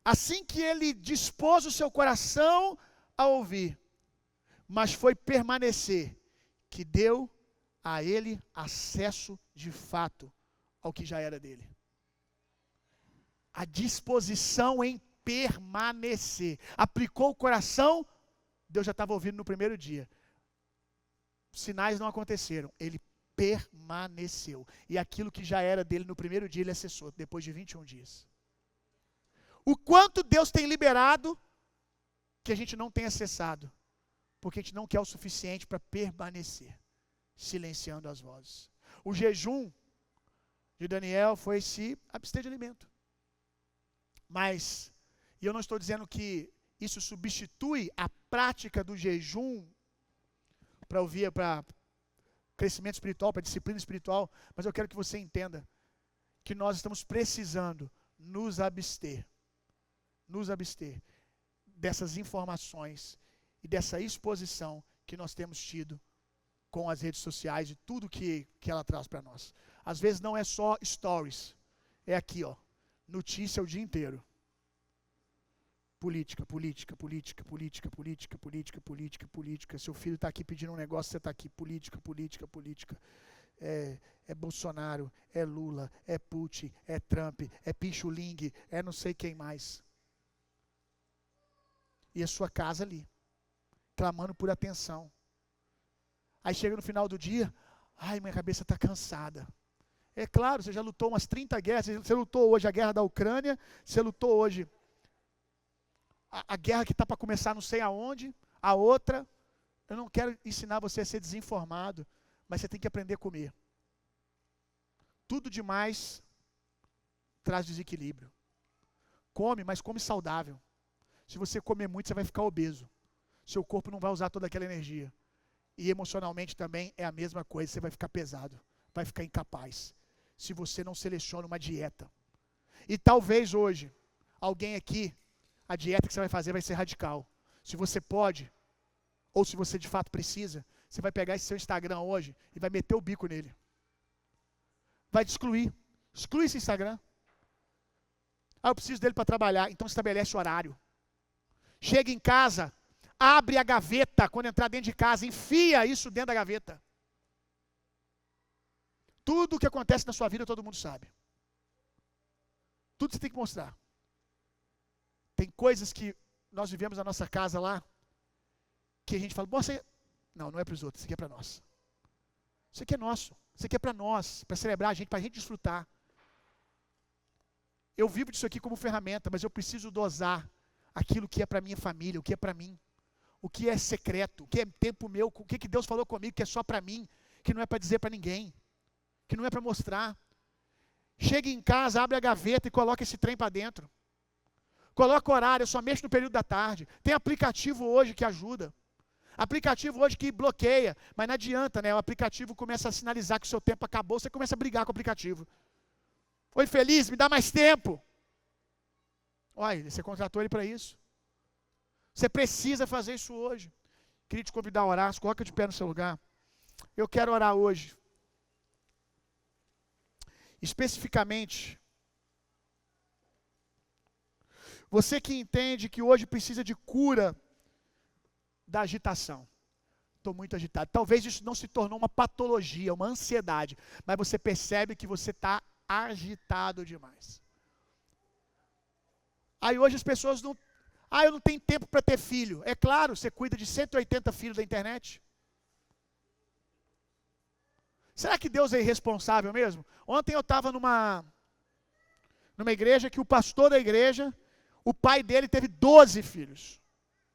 Assim que ele dispôs o seu coração a ouvir, mas foi permanecer, que deu a ele acesso de fato ao que já era dele. A disposição em permanecer. Aplicou o coração, Deus já estava ouvindo no primeiro dia. Sinais não aconteceram, ele permaneceu. E aquilo que já era dele no primeiro dia, ele acessou, depois de 21 dias. O quanto Deus tem liberado, que a gente não tem acessado, porque a gente não quer o suficiente para permanecer, silenciando as vozes. O jejum de Daniel foi se abster de alimento. Mas, e eu não estou dizendo que isso substitui a prática do jejum para crescimento espiritual, para disciplina espiritual, mas eu quero que você entenda que nós estamos precisando nos abster dessas informações e dessa exposição que nós temos tido com as redes sociais e tudo que ela traz para nós. Às vezes não é só stories, é aqui, ó, notícia o dia inteiro. Política, política, política, política, política, política, política, política. Seu filho está aqui pedindo um negócio, você está aqui. Política, política, política. É Bolsonaro, é Lula, é Putin, é Trump, é Pichuling, é não sei quem mais. E a sua casa ali, clamando por atenção. Aí chega no final do dia, ai, minha cabeça está cansada. É claro, você já lutou umas 30 guerras, você lutou hoje a guerra da Ucrânia, você lutou hoje a guerra que está para começar não sei aonde, a outra. Eu não quero ensinar você a ser desinformado, mas você tem que aprender a comer. Tudo demais traz desequilíbrio. Come, mas come saudável. Se você comer muito, você vai ficar obeso. Seu corpo não vai usar toda aquela energia. E emocionalmente também é a mesma coisa, você vai ficar pesado, vai ficar incapaz, se você não seleciona uma dieta. E talvez hoje, alguém aqui, a dieta que você vai fazer vai ser radical. Se você pode, ou se você de fato precisa, você vai pegar esse seu Instagram hoje e vai meter o bico nele. Vai te excluir. Exclui esse Instagram. Ah, eu preciso dele para trabalhar, então estabelece o horário. Chega em casa, abre a gaveta, quando entrar dentro de casa, enfia isso dentro da gaveta. Tudo o que acontece na sua vida, todo mundo sabe. Tudo você tem que mostrar. Tem coisas que nós vivemos na nossa casa lá, que a gente fala, não é para os outros, isso aqui é para nós. Isso aqui é nosso, isso aqui é para nós, para celebrar a gente, para a gente desfrutar. Eu vivo disso aqui como ferramenta, mas eu preciso dosar aquilo que é para minha família, o que é para mim, o que é secreto, o que é tempo meu, o que Deus falou comigo que é só para mim, que não é para dizer para ninguém, que não é para mostrar. Chega em casa, abre a gaveta e coloca esse trem para dentro. Coloca horário, eu só mexo no período da tarde. Tem aplicativo hoje que ajuda. Aplicativo hoje que bloqueia, mas não adianta, né? O aplicativo começa a sinalizar que o seu tempo acabou, você começa a brigar com o aplicativo. Oi, feliz, me dá mais tempo. Olha, você contratou ele para isso. Você precisa fazer isso hoje. Queria te convidar a orar, se coloca de pé no seu lugar. Eu quero orar hoje. Especificamente, você que entende que hoje precisa de cura da agitação. Estou muito agitado. Talvez isso não se tornou uma patologia, uma ansiedade, mas você percebe que você está agitado demais. Aí hoje as pessoas não... eu não tenho tempo para ter filho. É claro, você cuida de 180 filhos da internet. Será que Deus é irresponsável mesmo? Ontem eu estava numa igreja que o pastor da igreja, o pai dele teve 12 filhos.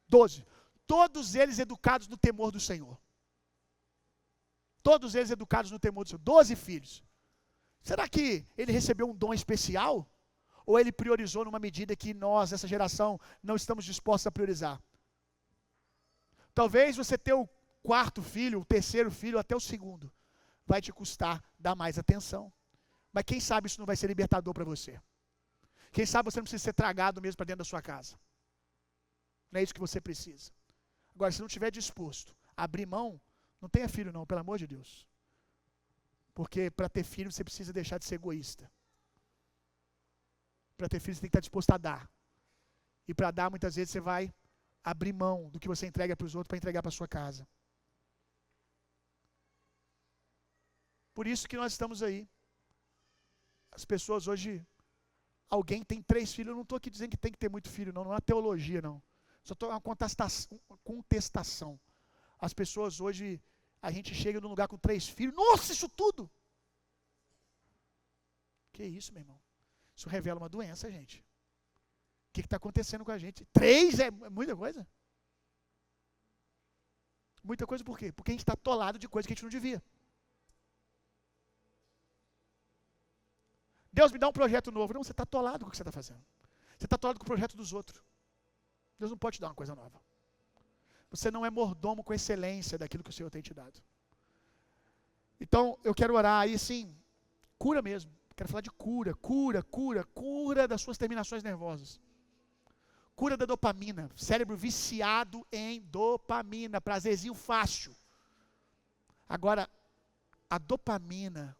12. Todos eles educados no temor do Senhor. Todos eles educados no temor do Senhor. 12 filhos. Será que ele recebeu um dom especial? Ou ele priorizou numa medida que nós, essa geração, não estamos dispostos a priorizar? Talvez você ter o quarto filho, o terceiro filho, até o segundo, vai te custar dar mais atenção. Mas quem sabe isso não vai ser libertador para você? Quem sabe você não precisa ser tragado mesmo para dentro da sua casa? Não é isso que você precisa. Agora, se não estiver disposto a abrir mão, não tenha filho não, pelo amor de Deus. Porque para ter filho você precisa deixar de ser egoísta. Para ter filho você tem que estar disposto a dar. E para dar, muitas vezes você vai abrir mão do que você entrega para os outros para entregar para a sua casa. Por isso que nós estamos aí. As pessoas hoje, alguém tem 3 filhos, eu não estou aqui dizendo que tem que ter muito filho não, não é teologia não. Só estou uma contestação. As pessoas hoje, a gente chega num lugar com 3 filhos, nossa, isso tudo! Que isso, meu irmão? Isso revela uma doença, gente. O que está acontecendo com a gente? 3 é muita coisa? Muita coisa por quê? Porque a gente está atolado de coisa que a gente não devia. Deus me dá um projeto novo. Não, você está atolado com o que você está fazendo. Você está atolado com o projeto dos outros. Deus não pode te dar uma coisa nova. Você não é mordomo com excelência daquilo que o Senhor tem te dado. Então, eu quero orar aí, sim, cura mesmo. Quero falar de cura das suas terminações nervosas. Cura da dopamina. Cérebro viciado em dopamina, prazerzinho fácil. Agora, a dopamina,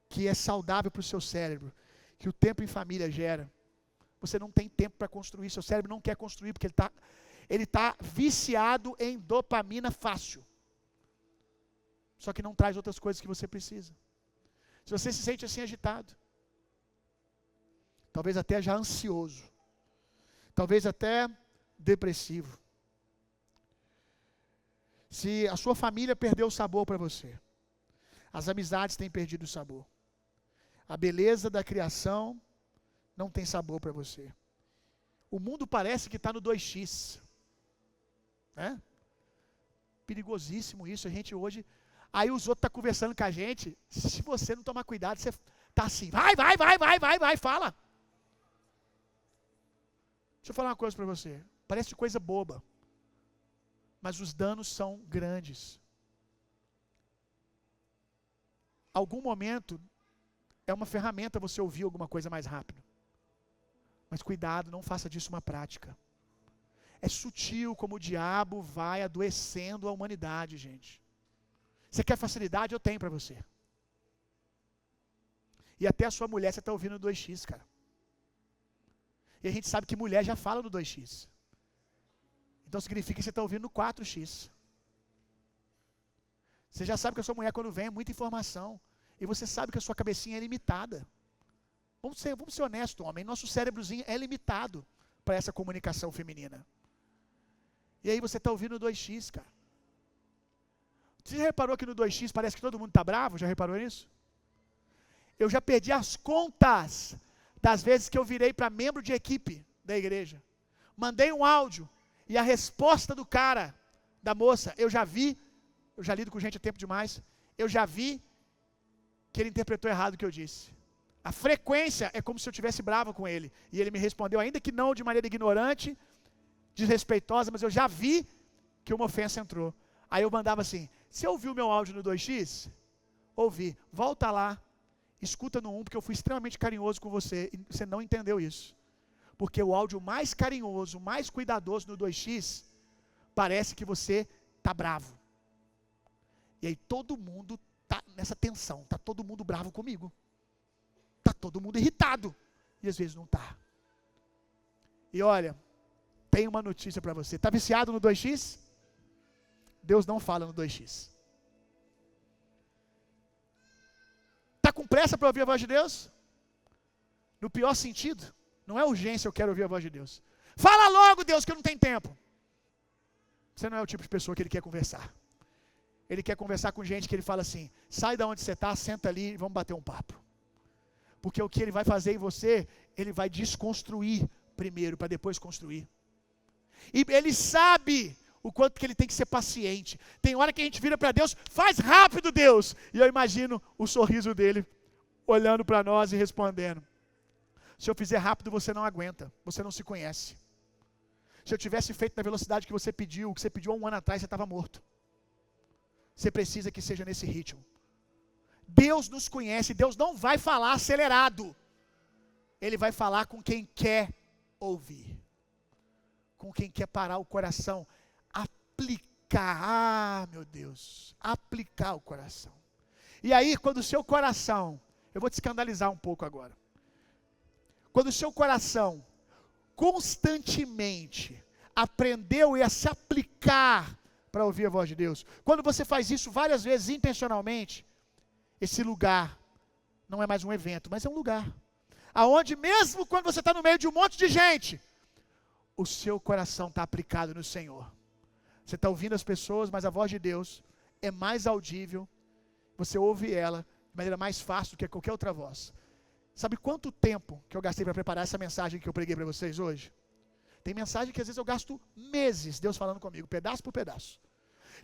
que é saudável para o seu cérebro, que o tempo em família gera, você não tem tempo para construir, seu cérebro não quer construir, porque ele tá viciado em dopamina fácil. Só que não traz outras coisas que você precisa. Se você se sente assim agitado, talvez até já ansioso, talvez até depressivo, se a sua família perdeu o sabor para você, as amizades têm perdido o sabor, a beleza da criação não tem sabor para você, o mundo parece que está no 2x, né? Perigosíssimo isso, a gente hoje, aí os outros estão conversando com a gente, se você não tomar cuidado, você está assim, vai, fala. Deixa eu falar uma coisa para você, parece coisa boba, mas os danos são grandes. Algum momento é uma ferramenta você ouvir alguma coisa mais rápido. Mas cuidado, não faça disso uma prática. É sutil como o diabo vai adoecendo a humanidade, gente. Você quer facilidade? Eu tenho para você. E até a sua mulher você está ouvindo no 2x, cara. E a gente sabe que mulher já fala no 2x. Então significa que você está ouvindo no 4x. Você já sabe que a sua mulher, quando vem, é muita informação. E você sabe que a sua cabecinha é limitada. Vamos ser honestos, homem. Nosso cérebrozinho é limitado para essa comunicação feminina. E aí você está ouvindo no 2x, cara. Você já reparou que no 2x parece que todo mundo está bravo? Já reparou nisso? Eu já perdi as contas das vezes que eu virei para membro de equipe da igreja. Mandei um áudio e a resposta do cara, da moça, eu já lido com gente há tempo demais, eu já vi que ele interpretou errado o que eu disse. A frequência é como se eu estivesse bravo com ele. E ele me respondeu, ainda que não de maneira ignorante, desrespeitosa, mas eu já vi que uma ofensa entrou. Aí eu mandava assim, você ouviu meu áudio no 2x? Ouvi. Volta lá escuta no 1, porque eu fui extremamente carinhoso com você, e você não entendeu isso. Porque o áudio mais carinhoso, mais cuidadoso no 2x, parece que você está bravo. E aí todo mundo está nessa tensão, está todo mundo bravo comigo. Está todo mundo irritado. E às vezes não está. E olha, tem uma notícia para você. Está viciado no 2x? Deus não fala no 2x. Está com pressa para ouvir a voz de Deus? No pior sentido. Não é urgência, eu quero ouvir a voz de Deus. Fala logo, Deus, que eu não tenho tempo. Você não é o tipo de pessoa que Ele quer conversar. Ele quer conversar com gente que Ele fala assim, sai da onde você está, senta ali e vamos bater um papo. Porque o que Ele vai fazer em você, Ele vai desconstruir primeiro, para depois construir. E Ele sabe o quanto que Ele tem que ser paciente. Tem hora que a gente vira para Deus, faz rápido, Deus. E eu imagino o sorriso dele, olhando para nós e respondendo. Se eu fizer rápido, você não aguenta, você não se conhece. Se eu tivesse feito na velocidade que você pediu, o que você pediu há um ano atrás, você estava morto. Você precisa que seja nesse ritmo. Deus nos conhece, Deus não vai falar acelerado. Ele vai falar com quem quer ouvir. Com quem quer parar o coração. Aplicar, meu Deus, aplicar o coração. E aí, quando o seu coração, eu vou te escandalizar um pouco agora. Quando o seu coração constantemente aprendeu a se aplicar para ouvir a voz de Deus, quando você faz isso várias vezes intencionalmente, esse lugar não é mais um evento, mas é um lugar, aonde mesmo quando você está no meio de um monte de gente, o seu coração está aplicado no Senhor. Você está ouvindo as pessoas, mas a voz de Deus é mais audível, você ouve ela de maneira mais fácil do que qualquer outra voz. Sabe quanto tempo que eu gastei para preparar essa mensagem que eu preguei para vocês hoje? Tem mensagem que às vezes eu gasto meses, Deus falando comigo, pedaço por pedaço.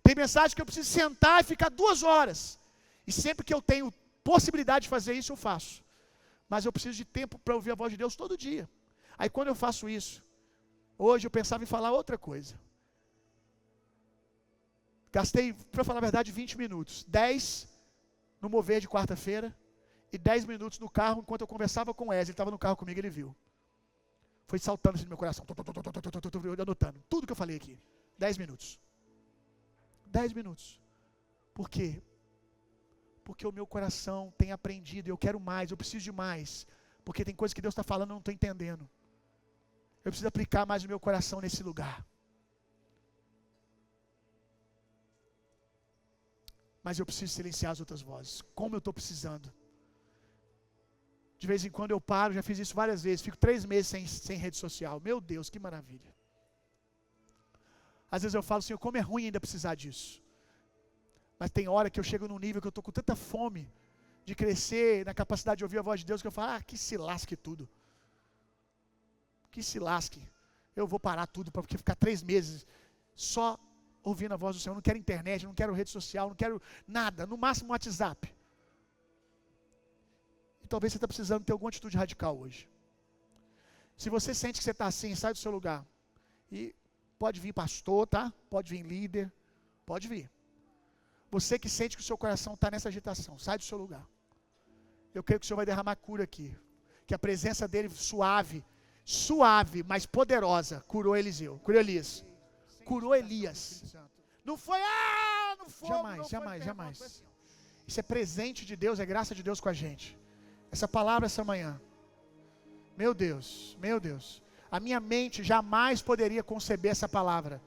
Tem mensagem que eu preciso sentar e ficar 2 horas. E sempre que eu tenho possibilidade de fazer isso, eu faço. Mas eu preciso de tempo para ouvir a voz de Deus todo dia. Aí quando eu faço isso, hoje eu pensava em falar outra coisa. Gastei, para falar a verdade, 20 minutos. 10 no mover de quarta-feira. E 10 minutos no carro, enquanto eu conversava com o Wesley. Ele estava no carro comigo, ele viu. Foi saltando assim no meu coração. Anotando tudo que eu falei aqui. 10 minutos. 10 minutos. Por quê? Porque o meu coração tem aprendido. Eu quero mais, eu preciso de mais. Porque tem coisas que Deus está falando e eu não estou entendendo. Eu preciso aplicar mais o meu coração nesse lugar. Mas eu preciso silenciar as outras vozes. Como eu estou precisando. De vez em quando eu paro, já fiz isso várias vezes. Fico 3 meses sem rede social. Meu Deus, que maravilha. Às vezes eu falo, Senhor, como é ruim ainda precisar disso. Mas tem hora que eu chego num nível que eu estou com tanta fome de crescer na capacidade de ouvir a voz de Deus, que eu falo, que se lasque tudo. Que se lasque. Eu vou parar tudo para ficar 3 meses só ouvindo a voz do Senhor. Não quero internet, não quero rede social, não quero nada. No máximo um WhatsApp. E talvez você está precisando ter alguma atitude radical hoje. Se você sente que você está assim, sai do seu lugar. E pode vir pastor, tá? Pode vir líder. Pode vir. Você que sente que o seu coração está nessa agitação, sai do seu lugar. Eu creio que o Senhor vai derramar cura aqui. Que a presença dele suave, mas poderosa, curou Eliseu. Curou Elias. Curou Elias. Não foi, não foi. Jamais. Isso é presente de Deus, é graça de Deus com a gente. Essa palavra essa manhã. Meu Deus. A minha mente jamais poderia conceber essa palavra.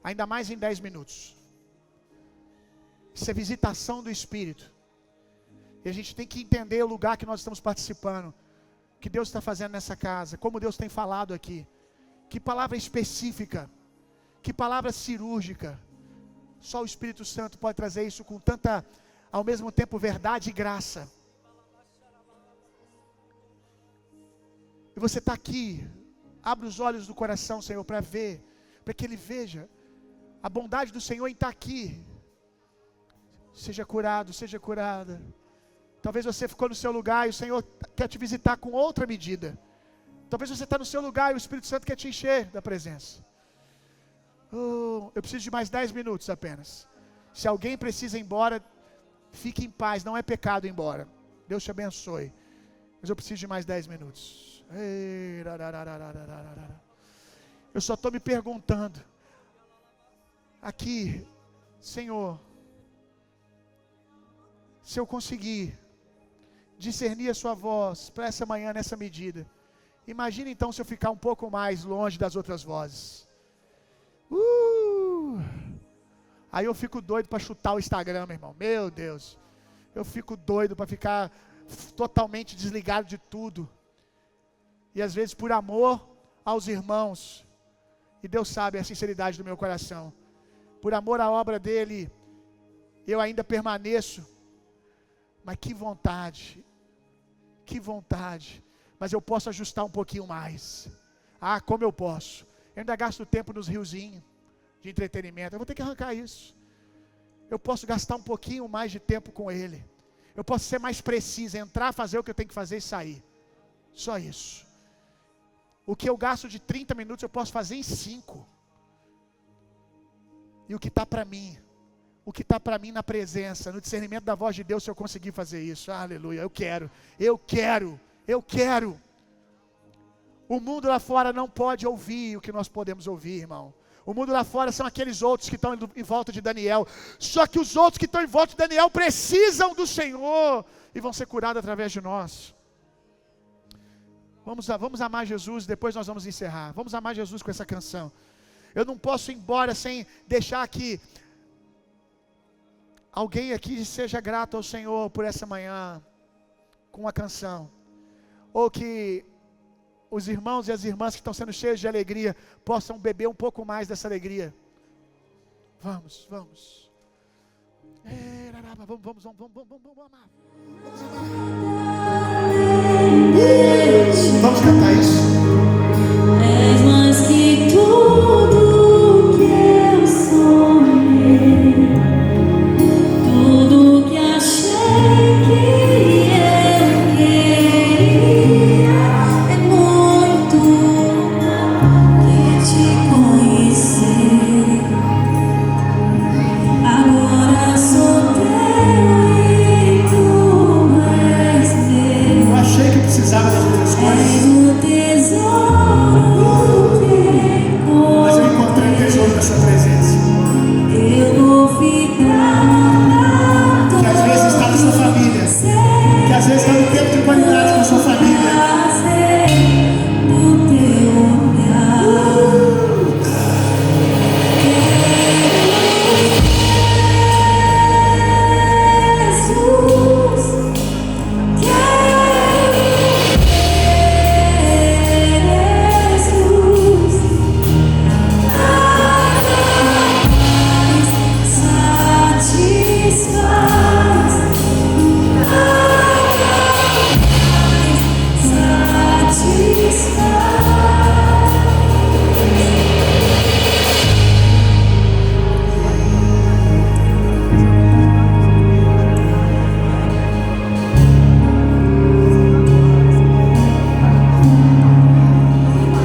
Ainda mais em 10 minutos. Isso é visitação do Espírito. E a gente tem que entender o lugar que nós estamos participando. O que Deus está fazendo nessa casa. Como Deus tem falado aqui. Que palavra específica. Que palavra cirúrgica. Só o Espírito Santo pode trazer isso com tanta, ao mesmo tempo, verdade e graça. E você está aqui. Abre os olhos do coração, Senhor, para ver. Para que Ele veja a bondade do Senhor em estar aqui. Seja curado, seja curada. Talvez você ficou no seu lugar e o Senhor quer te visitar com outra medida. Talvez você está no seu lugar e o Espírito Santo quer te encher da presença. Eu preciso de mais 10 minutos apenas. Se alguém precisa ir embora, fique em paz, não é pecado ir embora. Deus te abençoe. Mas eu preciso de mais 10 minutos. Eu só estou me perguntando aqui, Senhor, se eu conseguir discernir a sua voz para essa manhã nessa medida, imagina então se eu ficar um pouco mais longe das outras vozes. Aí eu fico doido para chutar o Instagram, meu irmão. Meu Deus, eu fico doido para ficar totalmente desligado de tudo. E às vezes por amor aos irmãos, e Deus sabe a sinceridade do meu coração, por amor à obra dele, eu ainda permaneço. Mas que vontade, mas eu posso ajustar um pouquinho mais. Ah, como eu posso? Eu ainda gasto tempo nos riozinhos de entretenimento, eu vou ter que arrancar isso. Eu posso gastar um pouquinho mais de tempo com ele. Eu posso ser mais preciso, entrar, fazer o que eu tenho que fazer e sair. Só isso. O que eu gasto de 30 minutos eu posso fazer em 5. E o que está para mim, na presença, no discernimento da voz de Deus, se eu conseguir fazer isso, aleluia, eu quero. O mundo lá fora não pode ouvir o que nós podemos ouvir, irmão. O mundo lá fora são aqueles outros que estão em volta de Daniel. Só que os outros que estão em volta de Daniel precisam do Senhor e vão ser curados através de nós. Vamos amar Jesus, depois nós vamos encerrar. Vamos amar Jesus com essa canção. Eu não posso ir embora sem deixar que alguém aqui seja grato ao Senhor por essa manhã com a canção. Ou que os irmãos e as irmãs que estão sendo cheios de alegria possam beber um pouco mais dessa alegria. Vamos amar. Vamos amar. Vamos cantar isso. És mais que tudo que eu sonhei, tudo que achei que eu queria. É muito que te conhecer. Agora sou teu e tu és meu. Eu achei que precisava das outras coisas, És o tesouro que mas eu encontrei um tesouro na sua presença, eu vou ficar que às vezes está na sua família, que às vezes está no tempo de qualidade com a sua família. no teu olhar. Jesus, Jesus, satisfaz,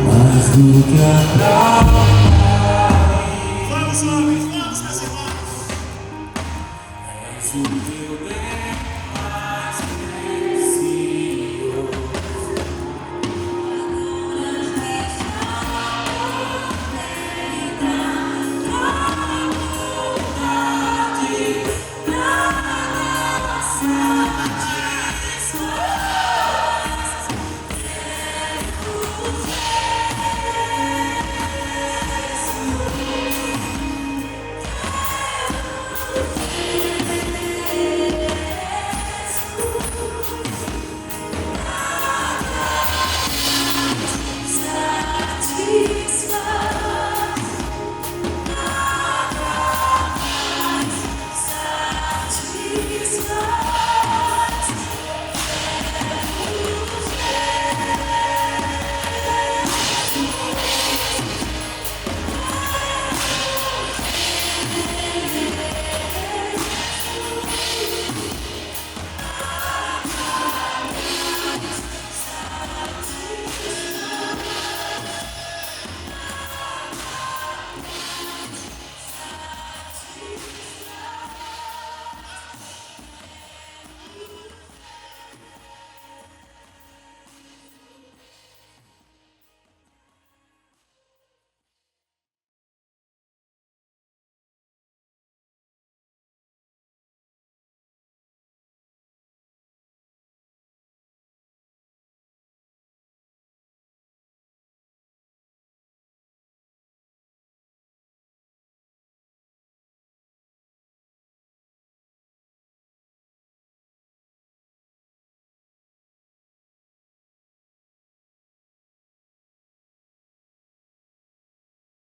mais do que Vamos, homens, vamos, meus irmãos. és o teu bem.